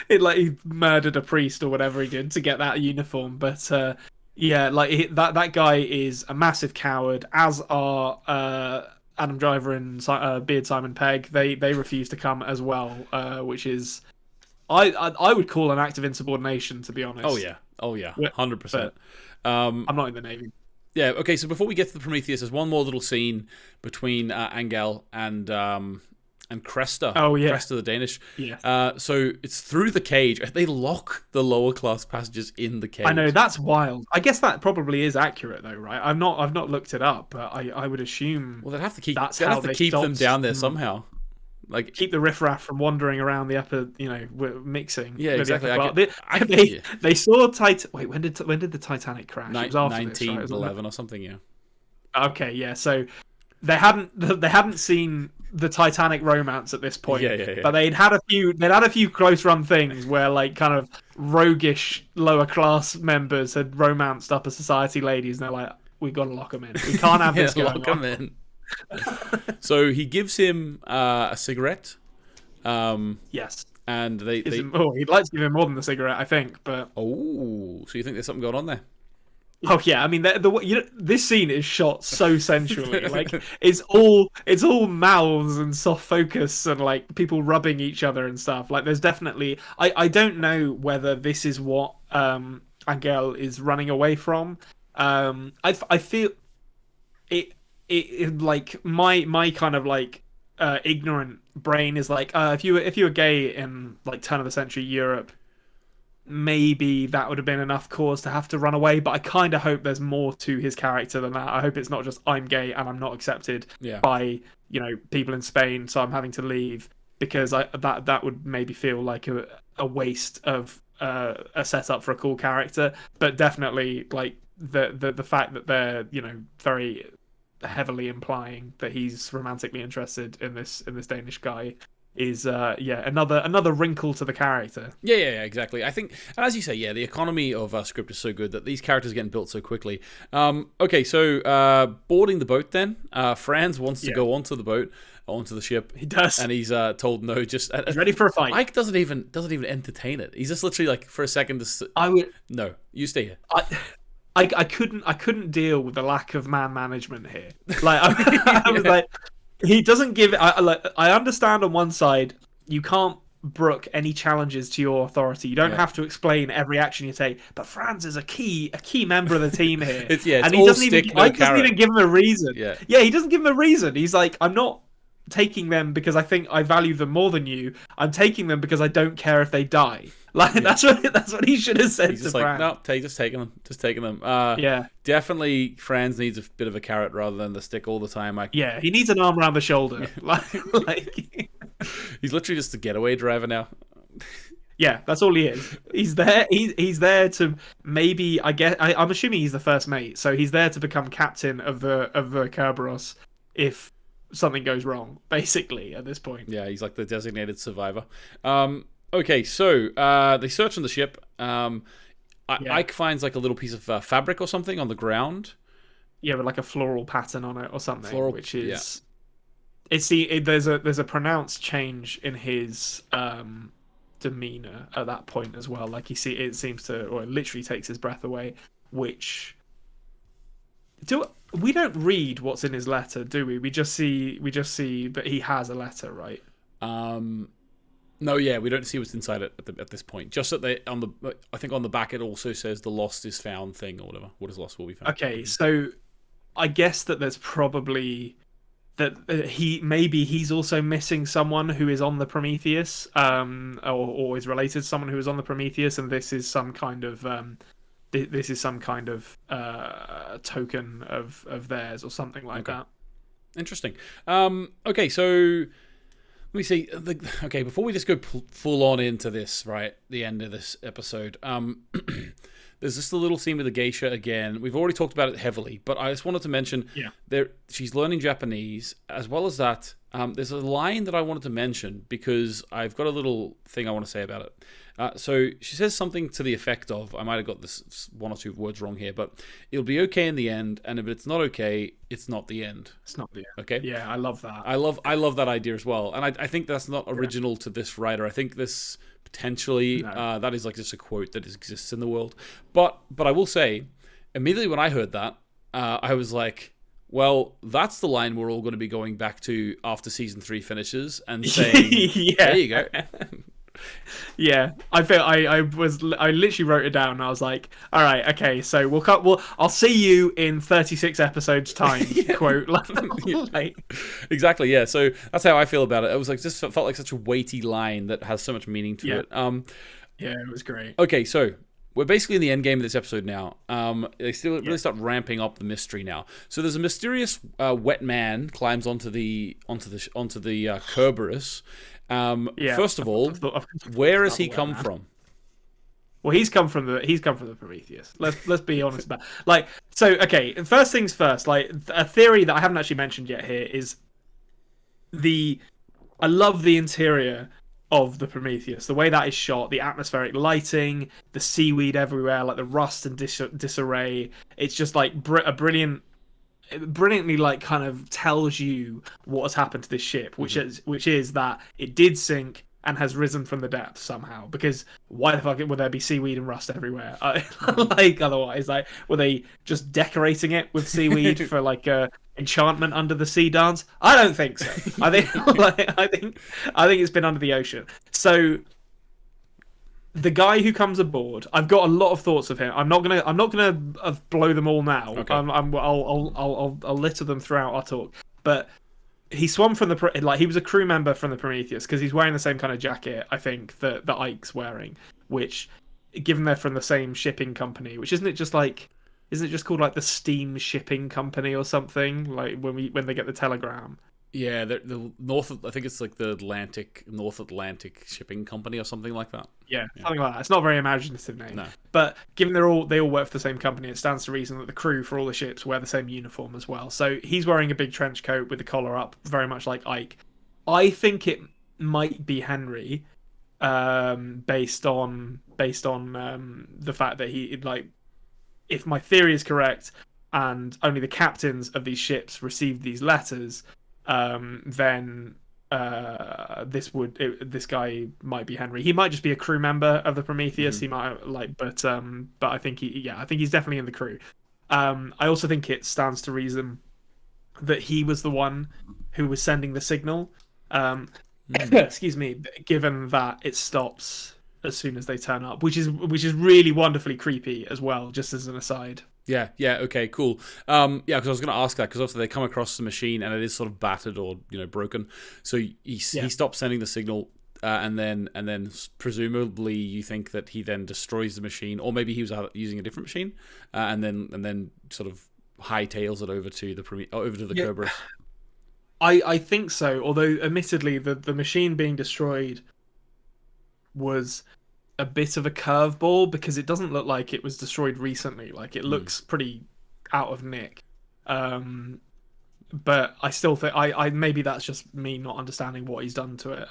He murdered a priest or whatever he did to get that uniform. But yeah, like that guy is a massive coward. As are Adam Driver and Beard Simon Pegg. They refuse to come as well, which is. I would call an act of insubordination, to be honest. Oh yeah, 100%. I'm not in the Navy. Yeah. Okay. So before we get to the Prometheus, there's one more little scene between Angel and Krester. Oh yeah, Krester the Danish. Yeah. So it's through the cage. They lock the lower class passengers in the cage. I know, that's wild. I guess that probably is accurate though, right? I've not looked it up, but I would assume. Well, they'd have to keep them down there somehow. Like keep the riffraff from wandering around the upper, mixing. Yeah, exactly. They saw Wait, when did the Titanic crash? It was after 1911 or something. Yeah. Okay, yeah. So they hadn't seen the Titanic romance at this point. Yeah. But they'd had a few close run things where like kind of roguish lower class members had romanced upper society ladies, and they're like, we got to lock them in. We can't have this going on. Lock them in. So he gives him a cigarette. Yes. And he'd like to give him more than the cigarette, I think. But so you think there's something going on there? Oh yeah, I mean this scene is shot so sensually. Like it's all mouths and soft focus and like people rubbing each other and stuff. Like there's definitely I don't know whether this is what Angel is running away from. I feel it like my kind of like ignorant brain is like if you were gay in like turn of the century Europe, maybe that would have been enough cause to have to run away. But I kind of hope there's more to his character than that. I hope it's not just I'm gay and I'm not accepted by people in Spain, so I'm having to leave, because that would maybe feel like a waste of a setup for a cool character. But definitely like the fact that they're very heavily implying that he's romantically interested in this Danish guy is another wrinkle to the character. Yeah, exactly. I think, and as you say, the economy of script is so good that these characters are getting built so quickly. Okay, so boarding the boat then. Franz wants to go onto the boat, onto the ship. He does, and he's told no. Just he's ready for a fight. Eyk doesn't even entertain it. He's just literally like, for a second, no, you stay here. I couldn't deal with the lack of man management here. Like I was like, he doesn't give. I understand on one side you can't brook any challenges to your authority. You don't have to explain every action you take. But Franz is a key member of the team here. And he doesn't even give him a reason. Yeah, he doesn't give him a reason. He's like, I'm not taking them because I think I value them more than you. I'm taking them because I don't care if they die. Like that's what he should have said. He's just to Franz. No, just taking them. Definitely Franz needs a bit of a carrot rather than the stick all the time. He needs an arm around the shoulder. like he's literally just a getaway driver now. Yeah, that's all he is. He's there. He's there to maybe. I'm assuming he's the first mate, so he's there to become captain of the Kerberos if something goes wrong. Basically, at this point. Yeah, he's like the designated survivor. Okay, so they search on the ship. Eyk finds like a little piece of fabric or something on the ground. Yeah, with like a floral pattern on it or something, which is there's a pronounced change in his demeanor at that point as well. Like it seems to, or it literally takes his breath away. Which we don't read what's in his letter, do we? We just see that he has a letter, right? No, yeah, we don't see what's inside it at this point. Just that I think on the back it also says the lost is found thing or whatever. What is lost will be found. Okay, so I guess that there's probably that he's also missing someone who is on the Prometheus, or is related to someone who is on the Prometheus, and this is some kind of token of theirs or something like that. Interesting. Okay, so let me see. Okay, before we just go full on into this, right, the end of this episode, there's just a little scene with the geisha again. We've already talked about it heavily, but I just wanted to mention she's learning Japanese. As well as that, there's a line that I wanted to mention because I've got a little thing I want to say about it. So she says something to the effect of, I might have got this one or two words wrong here, but it'll be okay in the end, and if it's not okay, it's not the end. It's not the end. Okay? Yeah, I love that. I love that idea as well. And I think that's not original to this writer. I think this potentially, that is like just a quote that exists in the world. But I will say, immediately when I heard that, I was like, well, that's the line we're all going to be going back to after season 3 finishes and saying, there you go. Yeah, I literally wrote it down and I was like, all right, okay, so I'll see you in 36 episodes time. Quote. Exactly, yeah. So that's how I feel about it. It was like, just felt like such a weighty line that has so much meaning to it. Yeah, it was great. Okay, so we're basically in the end game of this episode now. They still really start ramping up the mystery now. So there's a mysterious wet man climbs onto the Kerberos. First of all, where has he come from? Well, he's come from the Prometheus. Let's be honest about okay. First things first. Like a theory that I haven't actually mentioned yet here is I love the interior of the Prometheus. The way that is shot, the atmospheric lighting, the seaweed everywhere, like the rust and disarray. It's just like brilliantly like kind of tells you what has happened to this ship, which is that it did sink and has risen from the depths somehow. Because why the fuck would there be seaweed and rust everywhere? Like otherwise, like were they just decorating it with seaweed for like a enchantment under the sea dance? I don't think so. I think it's been under the ocean. So the guy who comes aboard, I've got a lot of thoughts of him. I'm not gonna blow them all now. Okay. I'll litter them throughout our talk. But he swam from he was a crew member from the Prometheus because he's wearing the same kind of jacket, I think, that Eyk's wearing. Which, given they're from the same shipping company, isn't it just called like the Steam Shipping Company or something? Like when they get the telegram. Yeah, the I think it's like the North Atlantic Shipping Company or something like that. Yeah, something like that. It's not a very imaginative name. No. But given they all work for the same company, it stands to reason that the crew for all the ships wear the same uniform as well. So he's wearing a big trench coat with the collar up, very much like Eyk. I think it might be Henry, based on the fact that he, like, if my theory is correct, and only the captains of these ships received these letters, then this guy might be Henry. He might just be a crew member of the Prometheus. He might but I think he's definitely in the crew. I also think it stands to reason that he was the one who was sending the signal. Excuse me. Given that it stops as soon as they turn up, which is really wonderfully creepy as well. Just as an aside. Yeah, okay, cool. Because I was going to ask that, because obviously they come across the machine and it is sort of battered or broken. So he stops sending the signal, and then presumably you think that he then destroys the machine, or maybe he was using a different machine, and then sort of hightails it over to the Kerberos. I think so. Although admittedly, the machine being destroyed was a bit of a curveball because it doesn't look like it was destroyed recently. Like it looks pretty out of nick. But I still think I maybe that's just me not understanding what he's done to it.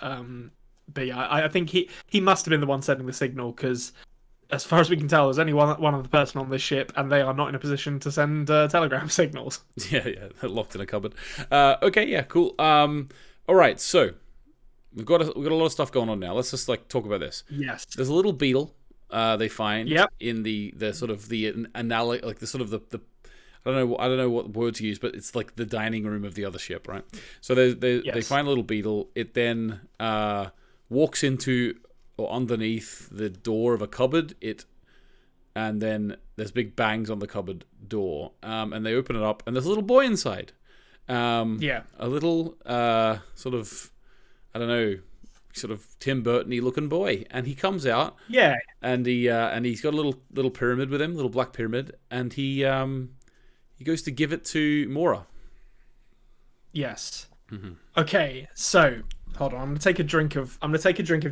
But yeah, I think he must have been the one sending the signal, because as far as we can tell, there's only one other person on this ship, and they are not in a position to send telegram signals. Yeah, they're locked in a cupboard. Okay, yeah, cool. All right, so We've got a lot of stuff going on now. Let's just talk about this. Yes. There's a little beetle they find in the sort of the analogy, like the sort of the I don't know what word to use, but it's like the dining room of the other ship, right? So they find a little beetle. It then walks into or underneath the door of a cupboard. And then there's big bangs on the cupboard door, and they open it up, and there's a little boy inside. A little sort of, I don't know, sort of Tim Burton-y looking boy, and he comes out. Yeah, and he's got a little pyramid with him, little black pyramid, and he goes to give it to Maura. Yes. Mm-hmm. Okay, so hold on. I'm gonna take a drink of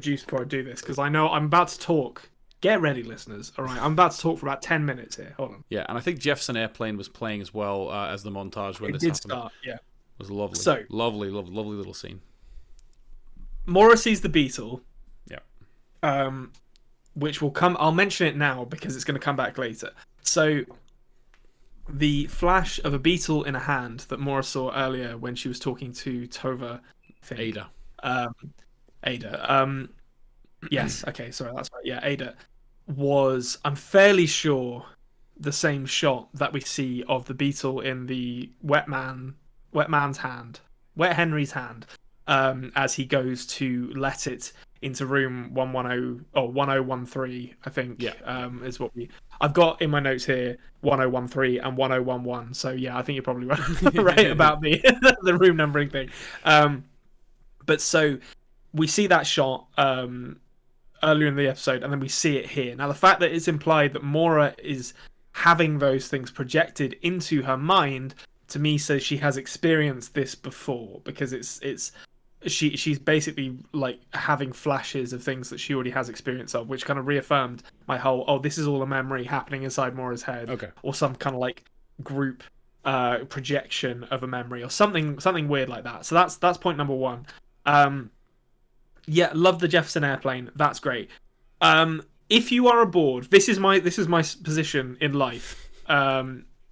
juice before I do this, because I know I'm about to talk. Get ready, listeners. All right, I'm about to talk for about 10 minutes here. Hold on. Yeah, and I think Jefferson Airplane was playing as well as the montage when It this did happened. start, yeah. It was lovely. So, lovely little scene. Maura sees the beetle. Yeah. Which will come. I'll mention it now because it's going to come back later. So, the flash of a beetle in a hand that Maura saw earlier when she was talking to Tove. Ada. Ada. Yes. Okay. Sorry. That's right. Yeah. Ada was. I'm fairly sure the same shot that we see of the beetle in the Wet Henry's hand, as he goes to let it into room 110 or 1013. I think. Yeah. Is what I've got in my notes here. 1013 and 1011. So yeah, I think you're probably right about the room numbering thing. But so we see that shot earlier in the episode, and then we see it here. Now, the fact that it's implied that Maura is having those things projected into her mind, to me, says she has experienced this before, because she's basically like having flashes of things that she already has experience of, which kind of reaffirmed my whole, this is all a memory happening inside Maura's head, okay, or some kind of like group projection of a memory, or something weird like that. So that's point number one. Yeah, love the Jefferson Airplane. That's great. If you are aboard, this is my position in life.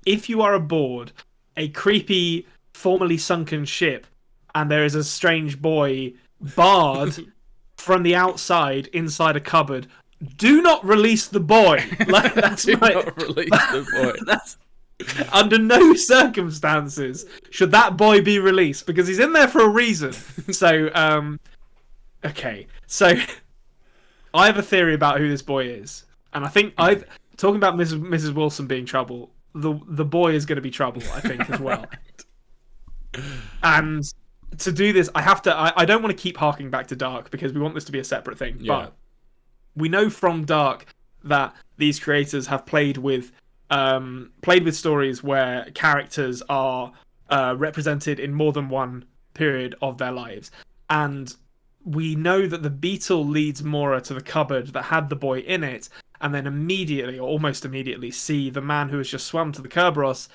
If you are aboard a creepy, formerly sunken ship, and there is a strange boy barred from the outside inside a cupboard, do not release the boy. Like, that's not release the boy. That's under no circumstances should that boy be released, because he's in there for a reason. So, okay. So, I have a theory about who this boy is, and I think talking about Mrs. Wilson being trouble. The boy is going to be trouble, I think, as well. And to do this, I don't want to keep harking back to Dark, because we want this to be a separate thing. Yeah. But we know from Dark that these creators have played with stories where characters are represented in more than one period of their lives. And we know that the beetle leads Maura to the cupboard that had the boy in it, and then immediately, or almost immediately, see the man who has just swum to the Kerberos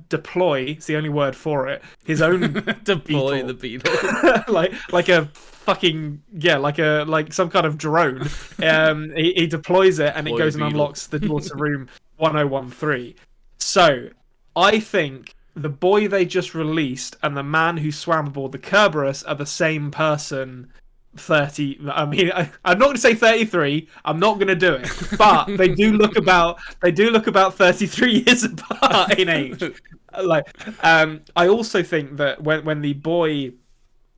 deploy, it's the only word for it, his own deploy beetle. the beetle. like a fucking, like some kind of drone. He deploys it, and it goes and unlocks the door to room 1013. So I think the boy they just released and the man who swam aboard the Kerberos are the same person. I'm not going to say 33. I'm not going to do it, but they do look about 33 years apart in age. I also think that when the boy,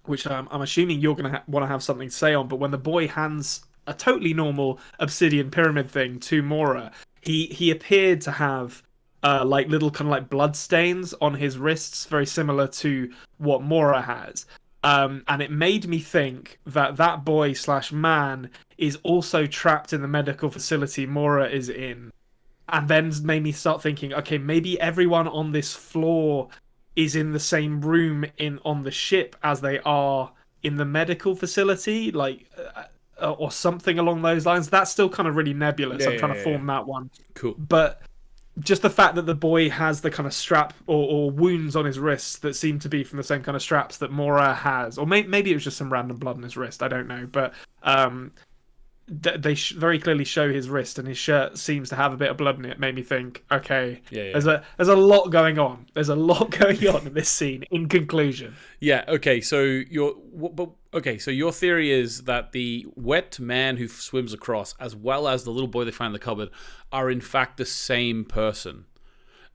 which I'm assuming you're going to want to have something to say on, but when the boy hands a totally normal obsidian pyramid thing to Maura, he appeared to have like little kind of like blood stains on his wrists, very similar to what Maura has. And it made me think that boy / man is also trapped in the medical facility Maura is in. And then made me start thinking, okay, maybe everyone on this floor is in the same room on the ship as they are in the medical facility, or something along those lines. That's still kind of really nebulous. I'm trying to form that one. Cool. But just the fact that the boy has the kind of strap or wounds on his wrists that seem to be from the same kind of straps that Maura has, or maybe it was just some random blood on his wrist, I don't know, but they very clearly show his wrist, and his shirt seems to have a bit of blood in it. Made me think, okay, there's a lot going on. There's a lot going on in this scene. In conclusion, okay. So your theory is that the wet man who swims across, as well as the little boy they find in the cupboard, are in fact the same person.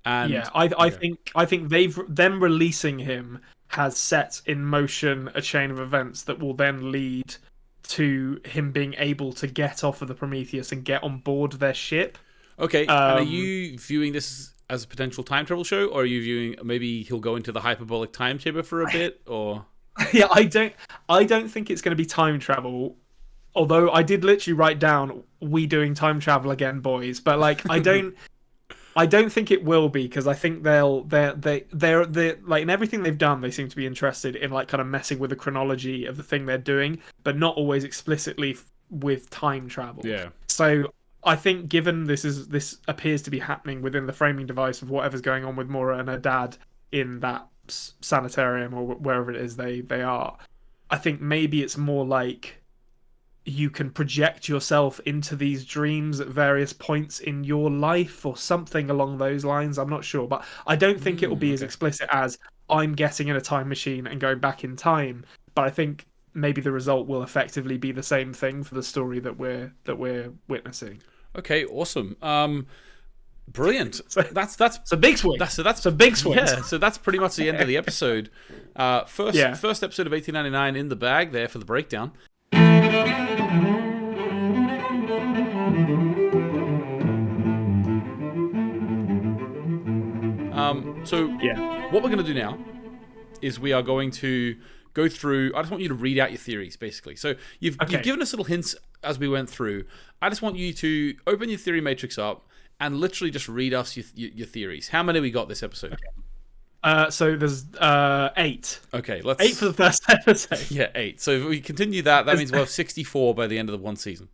And I think them releasing him has set in motion a chain of events that will then lead to him being able to get off of the Prometheus and get on board their ship. Okay, and are you viewing this as a potential time travel show, or are you viewing maybe he'll go into the hyperbolic time chamber for a bit, or? Yeah, I don't think it's going to be time travel. Although I did literally write down "we doing time travel again, boys," but like I don't think it will be, because I think they're like, in everything they've done, they seem to be interested in like kind of messing with the chronology of the thing they're doing, but not always explicitly with time travel. Yeah. So I think, given this appears to be happening within the framing device of whatever's going on with Maura and her dad in that sanitarium or wherever it is they are, I think maybe it's more like you can project yourself into these dreams at various points in your life or something along those lines. I'm not sure, but I don't think it will be as explicit as I'm getting in a time machine and going back in time. But I think maybe the result will effectively be the same thing for the story that we're witnessing. Okay, awesome. Brilliant. So that's a big swing. That's a big swing. Yeah, so that's pretty much the end of the episode. First episode of 1899 in the bag there for the breakdown. What we're going to do now is we are going to go through. I just want you to read out your theories, basically. So you've given us little hints as we went through. I just want you to open your theory matrix up and literally just read us your theories. How many we got this episode? So there's 8. Okay, let's 8 for the first episode. Yeah, 8. So if we continue that means we'll have 64 by the end of the one season.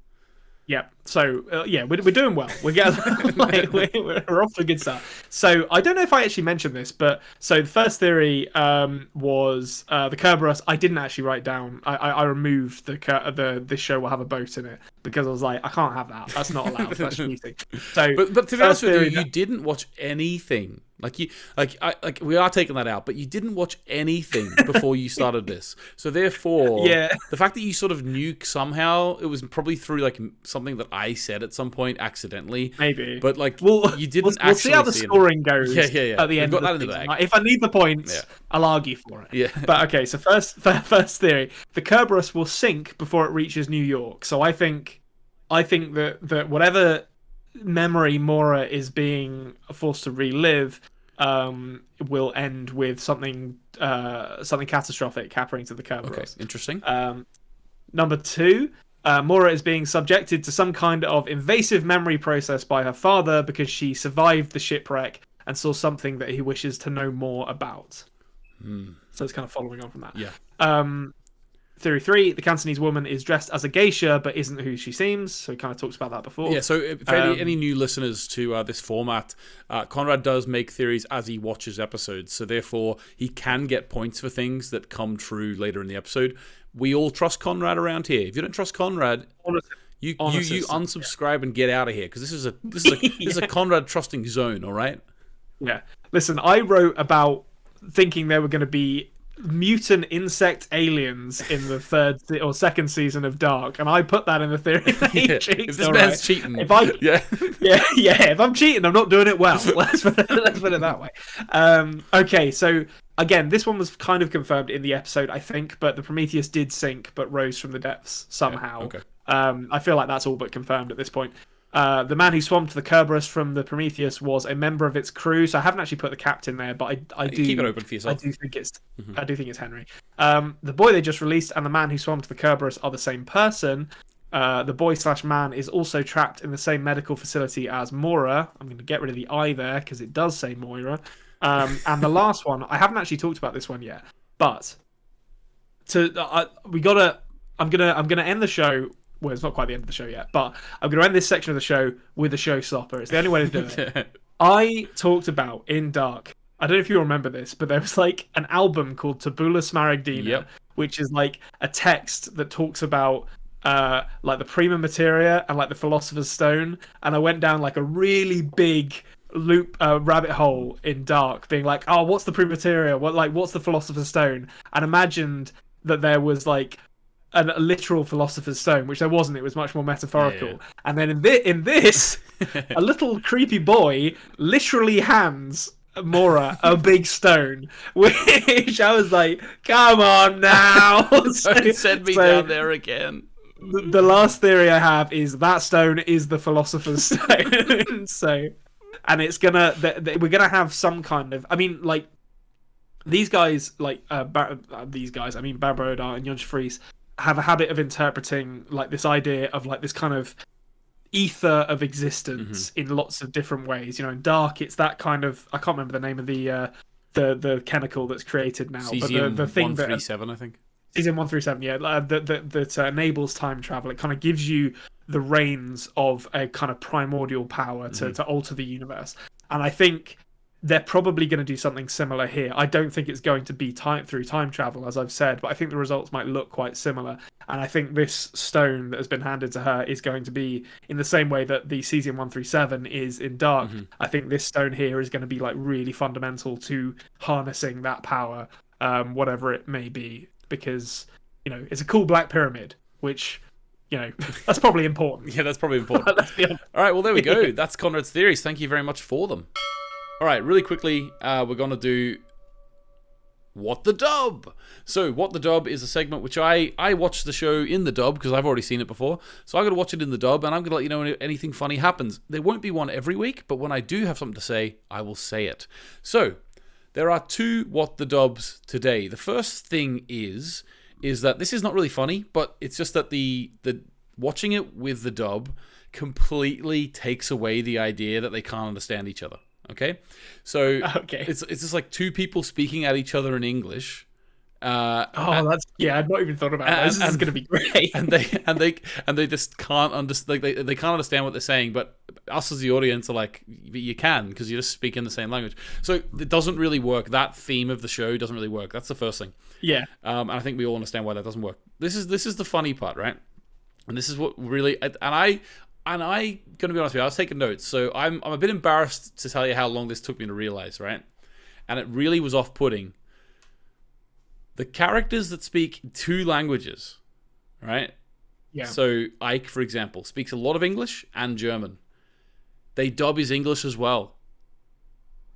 Yeah. So we're doing well. We're getting we're off to a good start. So I don't know if I actually mentioned this, but so the first theory was the Kerberos. I didn't actually write down. I removed this show will have a boat in it, because I was like, I can't have that. That's not allowed. That's cheating. So, but to be honest with you, you didn't watch anything. We are taking that out, but you didn't watch anything before you started this. So therefore, the fact that you sort of knew somehow, it was probably through like something that I said at some point accidentally. Maybe. But like, you didn't we'll see how the scoring goes at the end of the season. Like, if I need the points, I'll argue for it. Yeah. But okay, so first theory, the Kerberos will sink before it reaches New York. So I think that whatever memory Maura is being forced to relive will end with something catastrophic happening to the Kerberos. Okay, interesting. Number 2, Maura is being subjected to some kind of invasive memory process by her father because she survived the shipwreck and saw something that he wishes to know more about. So it's kind of following on from that. Yeah. Theory 3, the Cantonese woman is dressed as a geisha but isn't who she seems. So we kind of talked about that before. Yeah, so if any new listeners to this format, Konrad does make theories as he watches episodes. So therefore, he can get points for things that come true later in the episode. We all trust Konrad around here. If you don't trust Konrad, you unsubscribe and get out of here, because this is a Konrad trusting zone, all right? Yeah. Listen, I wrote about thinking there were going to be mutant insect aliens in the second season of Dark, and I put that in the theory matrix. If this man's cheating, if I'm cheating, I'm not doing it well. Let's put it that way. Okay, so again, this one was kind of confirmed in the episode, I think, but the Prometheus did sink but rose from the depths somehow. Yeah, okay. I feel like that's all but confirmed at this point. The man who swam to the Kerberos from the Prometheus was a member of its crew, so I haven't actually put the captain there, but I do keep it open for yourself. I do think it's Henry. The boy they just released and the man who swam to the Kerberos are the same person. The boy/man is also trapped in the same medical facility as Maura. I'm going to get rid of the I there because it does say Moira. And the last one, I haven't actually talked about this one yet, but I'm gonna end the show. Well, it's not quite the end of the show yet, but I'm going to end this section of the show with a showstopper. It's the only way to do it. I talked about in Dark, I don't know if you remember this, but there was like an album called Tabula Smaragdina, which is like a text that talks about like the Prima Materia and like the Philosopher's Stone. And I went down like a really big rabbit hole in Dark, being like, oh, what's the Prima Materia? What's the Philosopher's Stone? And imagined that there was like a literal Philosopher's Stone, which there wasn't. It was much more metaphorical. Yeah. And then in this, a little creepy boy literally hands Maura a big stone, which I was like, come on now. Don't send me down there again. the last theory I have is that stone is the Philosopher's Stone. So, and it's gonna we're gonna have some kind of. I mean, like these guys, like these guys. I mean, Barbaroda and Jan Fries have a habit of interpreting like this idea of like this kind of ether of existence in lots of different ways. You know, in Dark, it's that kind of. I can't remember the name of the chemical that's created now, Cesium but the thing 137, I think. Cesium 137, yeah, that enables time travel. It kind of gives you the reins of a kind of primordial power to alter the universe. And I think they're probably going to do something similar here. I don't think it's going to be through time travel, as I've said, but I think the results might look quite similar. And I think this stone that has been handed to her is going to be in the same way that the Cesium 137 is in Dark. I think this stone here is going to be like really fundamental to harnessing that power, whatever it may be, because, you know, it's a cool black pyramid, which, you know, that's probably important. Yeah, that's probably important. Let's be honest. All right, well, there we go. That's Konrad's theories. Thank you very much for them. All right, really quickly, we're going to do What the Dub. So, What the Dub is a segment which I watch the show in the dub because I've already seen it before. So, I'm going to watch it in the dub and I'm going to let you know when anything funny happens. There won't be one every week, but when I do have something to say, I will say it. So, there are 2 What the Dubs today. The first thing is that this is not really funny, but it's just that the watching it with the dub completely takes away the idea that they can't understand each other. Okay, so it's just like 2 people speaking at each other in English. I've not even thought about that. This is going to be great. and they just can't understand. Like they can't understand what they're saying, but us as the audience are like, you can, because you just speak in the same language. So it doesn't really work. That theme of the show doesn't really work. That's the first thing. Yeah. And I think we all understand why that doesn't work. This is the funny part, right? And this is what really And I, gonna be honest with you, I was taking notes, so I'm a bit embarrassed to tell you how long this took me to realize, right? And it really was off-putting. The characters that speak 2 languages, right? Yeah. So Eyk, for example, speaks a lot of English and German. They dub his English as well.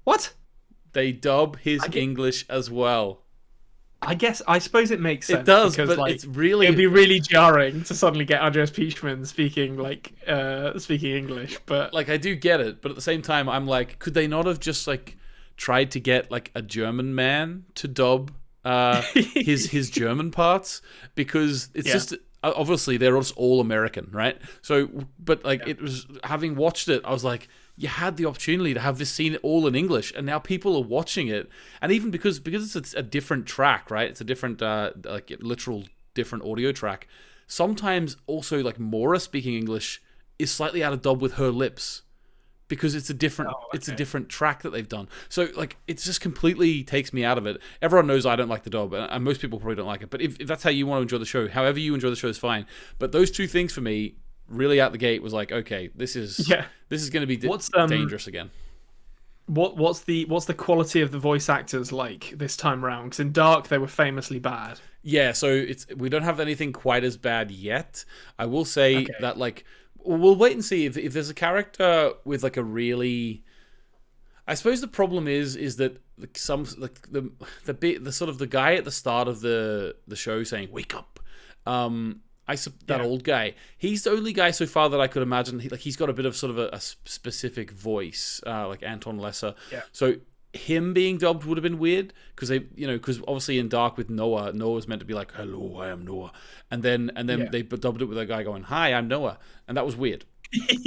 What? They dub his English as well. I suppose it makes sense. It does, because, but it's really... It'd be really jarring to suddenly get Andreas Piechman speaking English, but... Like, I do get it, but at the same time, I'm like, could they not have just, like, tried to get, like, a German man to dub his German parts? Because it's just... Obviously, they're just all American, right? So, but, like, it was... Having watched it, I was like... You had the opportunity to have this scene all in English, and now people are watching it. And even because it's a different track, right? It's a different, like literal different audio track. Sometimes also like Maura speaking English is slightly out of dub with her lips because it's a different, it's a different track that they've done. So like it just completely takes me out of it. Everyone knows I don't like the dub, and most people probably don't like it. But if that's how you want to enjoy the show, however you enjoy the show is fine. But those 2 things for me. Really out the gate was like, okay, this is going to be dangerous again. What's the quality of the voice actors like this time around? Because in Dark they were famously bad. Yeah, so we don't have anything quite as bad yet. I will say that like we'll wait and see if there's a character with like a really. I suppose the problem is that some like the sort of the guy at the start of the show saying "wake up." Old guy. He's the only guy so far that I could imagine. He's got a bit of sort of a specific voice, like Anton Lesser. Yeah. So him being dubbed would have been weird because because obviously in Dark with Noah was meant to be like, "Hello, I am Noah," and then they dubbed it with a guy going, "Hi, I'm Noah," and that was weird.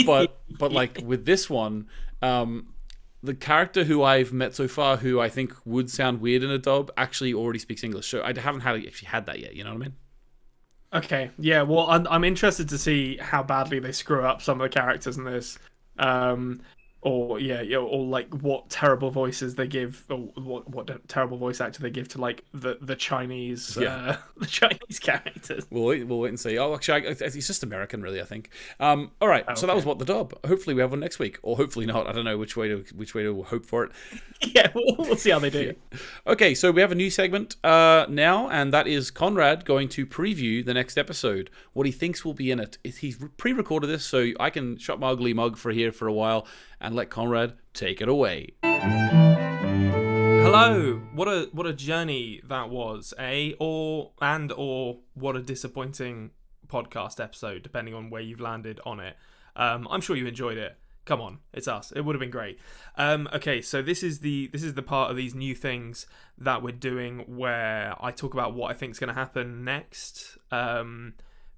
but like with this one, the character who I've met so far, who I think would sound weird in a dub, actually already speaks English. So I haven't actually had that yet. You know what I mean? Okay, yeah. Well, I'm interested to see how badly they screw up some of the characters in this, or like what terrible voices they give, or what terrible voice actor they give to like the Chinese, the Chinese characters. We'll wait and see. Oh, actually, it's just American, really. I think. All right, so that was What the Dub. Hopefully, we have one next week, or hopefully not. I don't know which way to hope for it. Yeah, we'll see how they do. Yeah. Okay, so we have a new segment now, and that is Konrad going to preview the next episode. What he thinks will be in it. He's pre-recorded this, so I can shut my ugly mug for a while and let Konrad take it away. Hello. What a journey that was, or what a disappointing podcast episode, depending on where you've landed on it. I'm sure you enjoyed it. Come on, it's us. It would have been great. Okay, so this is the part of these new things that we're doing where I talk about what I think is going to happen next,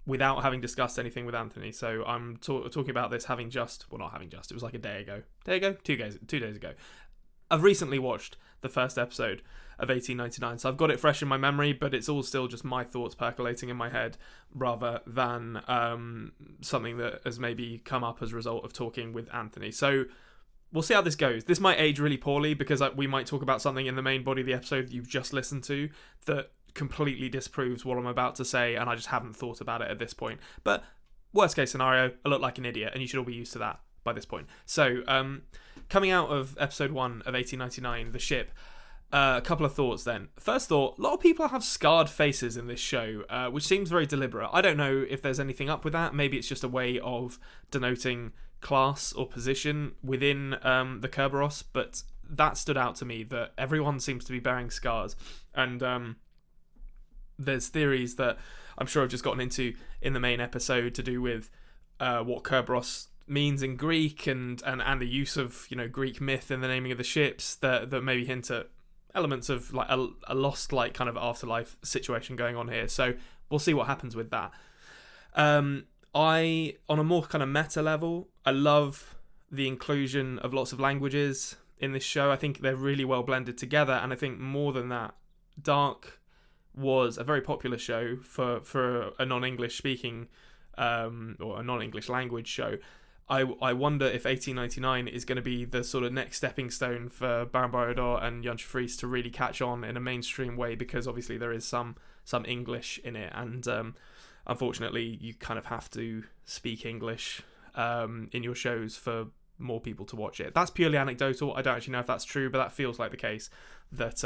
without having discussed anything with Anthony. So I'm talking about this it was like a day ago. 2 days ago. I've recently watched the first episode of 1899, so I've got it fresh in my memory, but it's all still just my thoughts percolating in my head rather than something that has maybe come up as a result of talking with Anthony. So we'll see how this goes. This might age really poorly because we might talk about something in the main body of the episode that you've just listened to that completely disproves what I'm about to say, and I just haven't thought about it at this point. But worst case scenario, I look like an idiot, and you should all be used to that by this point. So coming out of episode 1 of 1899, The Ship, a couple of thoughts then. First thought, a lot of people have scarred faces in this show, which seems very deliberate. I don't know if there's anything up with that. Maybe it's just a way of denoting class or position within the Kerberos, but that stood out to me, that everyone seems to be bearing scars. And there's theories that I'm sure I've just gotten into in the main episode to do with what Kerberos means in Greek and the use of Greek myth in the naming of the ships that maybe hint at elements of like a lost like kind of afterlife situation going on here. So we'll see what happens with that. On a more kind of meta level, I love the inclusion of lots of languages in this show. I think they're really well blended together, and I think more than that, Dark was a very popular show for a non-English speaking or a non-English language show. I wonder if 1899 is going to be the sort of next stepping stone for Baron Borodor and Jan Fries to really catch on in a mainstream way, because obviously there is some English in it, and unfortunately you kind of have to speak English in your shows for more people to watch it. That's purely anecdotal. I don't actually know if that's true, but that feels like the case, that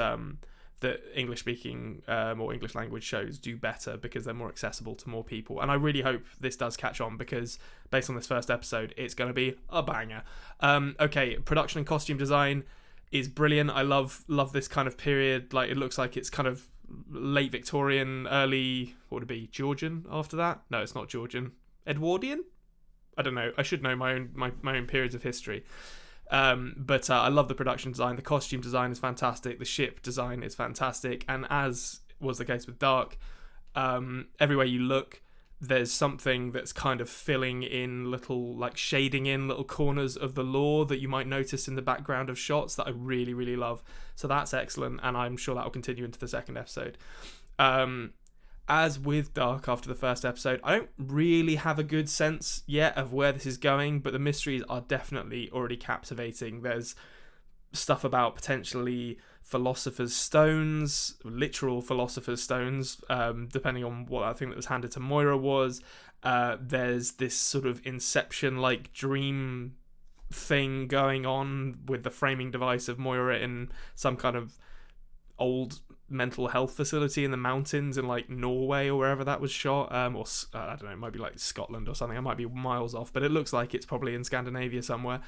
English-speaking or English language shows do better because they're more accessible to more people. And I really hope this does catch on, because based on this first episode, it's going to be a banger. Okay, production and costume design is brilliant. I love this kind of period. Like, it looks like it's kind of late Victorian, early, what would it be, Georgian after that? No, it's not Georgian. Edwardian? I don't know. I should know my own periods of history. But I love the production design. The costume design is fantastic. The ship design is fantastic. And as was the case with Dark, everywhere you look, there's something that's kind of filling in little, like shading in little corners of the lore that you might notice in the background of shots that I really, really love. So that's excellent. And I'm sure that will continue into the second episode. As with Dark after the first episode, I don't really have a good sense yet of where this is going, but the mysteries are definitely already captivating. There's stuff about potentially philosopher's stones, literal philosopher's stones, depending on what I think that was handed to Moira was. There's this sort of Inception-like dream thing going on with the framing device of Moira in some kind of old mental health facility in the mountains in like Norway or wherever that was shot, or I don't know, it might be like Scotland or something. I might be miles off, but it looks like it's probably in Scandinavia somewhere.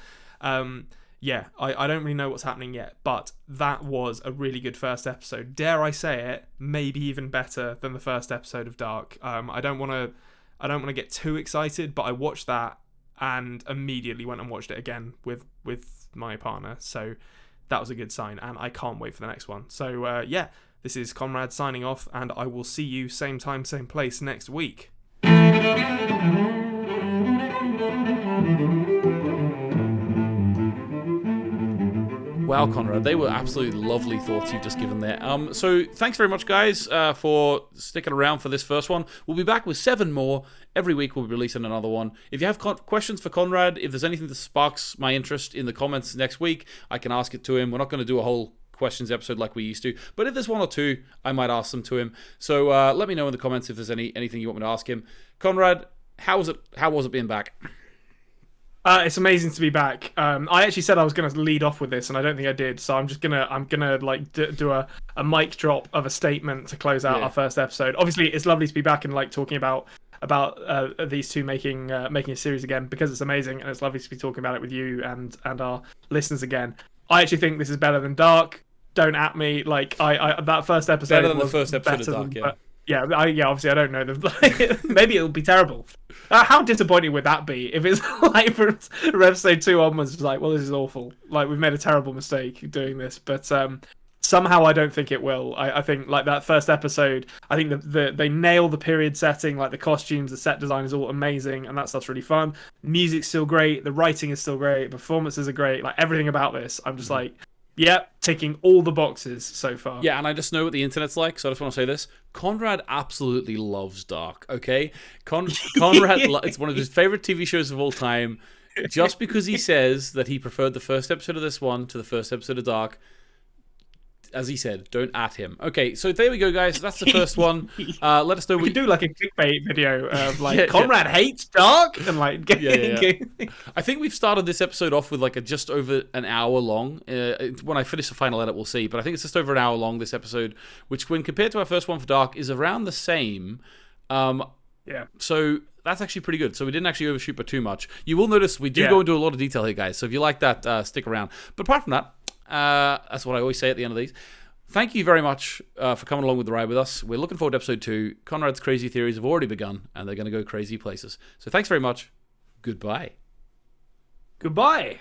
Yeah, I don't really know what's happening yet, but that was a really good first episode. Dare I say it, maybe even better than the first episode of Dark. I don't want to get too excited, but I watched that and immediately went and watched it again with my partner. So that was a good sign, and I can't wait for the next one. So yeah, this is Konrad signing off, and I will see you same time, same place next week. Wow, Konrad, they were absolutely lovely thoughts you've just given there. So thanks very much, guys, for sticking around for this first one. We'll be back with 7 more. Every week we'll be releasing another one. If you have questions for Konrad, if there's anything that sparks my interest in the comments next week, I can ask it to him. We're not going to do a whole questions episode like we used to, but if there's 1 or 2, I might ask them to him. So let me know in the comments if there's anything you want me to ask him. Konrad, how was it being back? It's amazing to be back. I actually said I was going to lead off with this, and I don't think I did. So I'm gonna like do a mic drop of a statement to close out our first episode. Obviously, it's lovely to be back and like talking about these two making a series again, because it's amazing, and it's lovely to be talking about it with you and our listeners again. I actually think this is better than Dark. Don't at me. Like I that first episode better than was the first episode better of Dark. Yeah, obviously I don't know. Maybe it'll be terrible. How disappointing would that be if it's like from episode 2 onwards? It's like, well, this is awful. Like we've made a terrible mistake doing this, but somehow I don't think it will. I think like that first episode, I think they nail the period setting, like the costumes, the set design is all amazing, and that stuff's really fun. Music's still great, the writing is still great, performances are great, like everything about this. I'm just like, yeah, ticking all the boxes so far. Yeah, and I just know what the internet's like, so I just want to say this. Konrad absolutely loves Dark, okay? Konrad, it's one of his favorite TV shows of all time. Just because he says that he preferred the first episode of this one to the first episode of Dark, as he said, don't at him. Okay, so there we go, guys. That's the first one. Let us know. We could do like a clickbait video of like Konrad hates Dark and like. I think we've started this episode off with like a just over an hour long. When I finish the final edit, we'll see. But I think it's just over an hour long this episode, which when compared to our first one for Dark is around the same. So that's actually pretty good. So we didn't actually overshoot by too much. You will notice we do go into a lot of detail here, guys. So if you like that, stick around. But apart from that. That's what I always say at the end of these. Thank you very much for coming along with the ride with us. We're looking forward to episode 2. Konrad's crazy theories have already begun, and they're going to go crazy places. So thanks very much. Goodbye. Goodbye.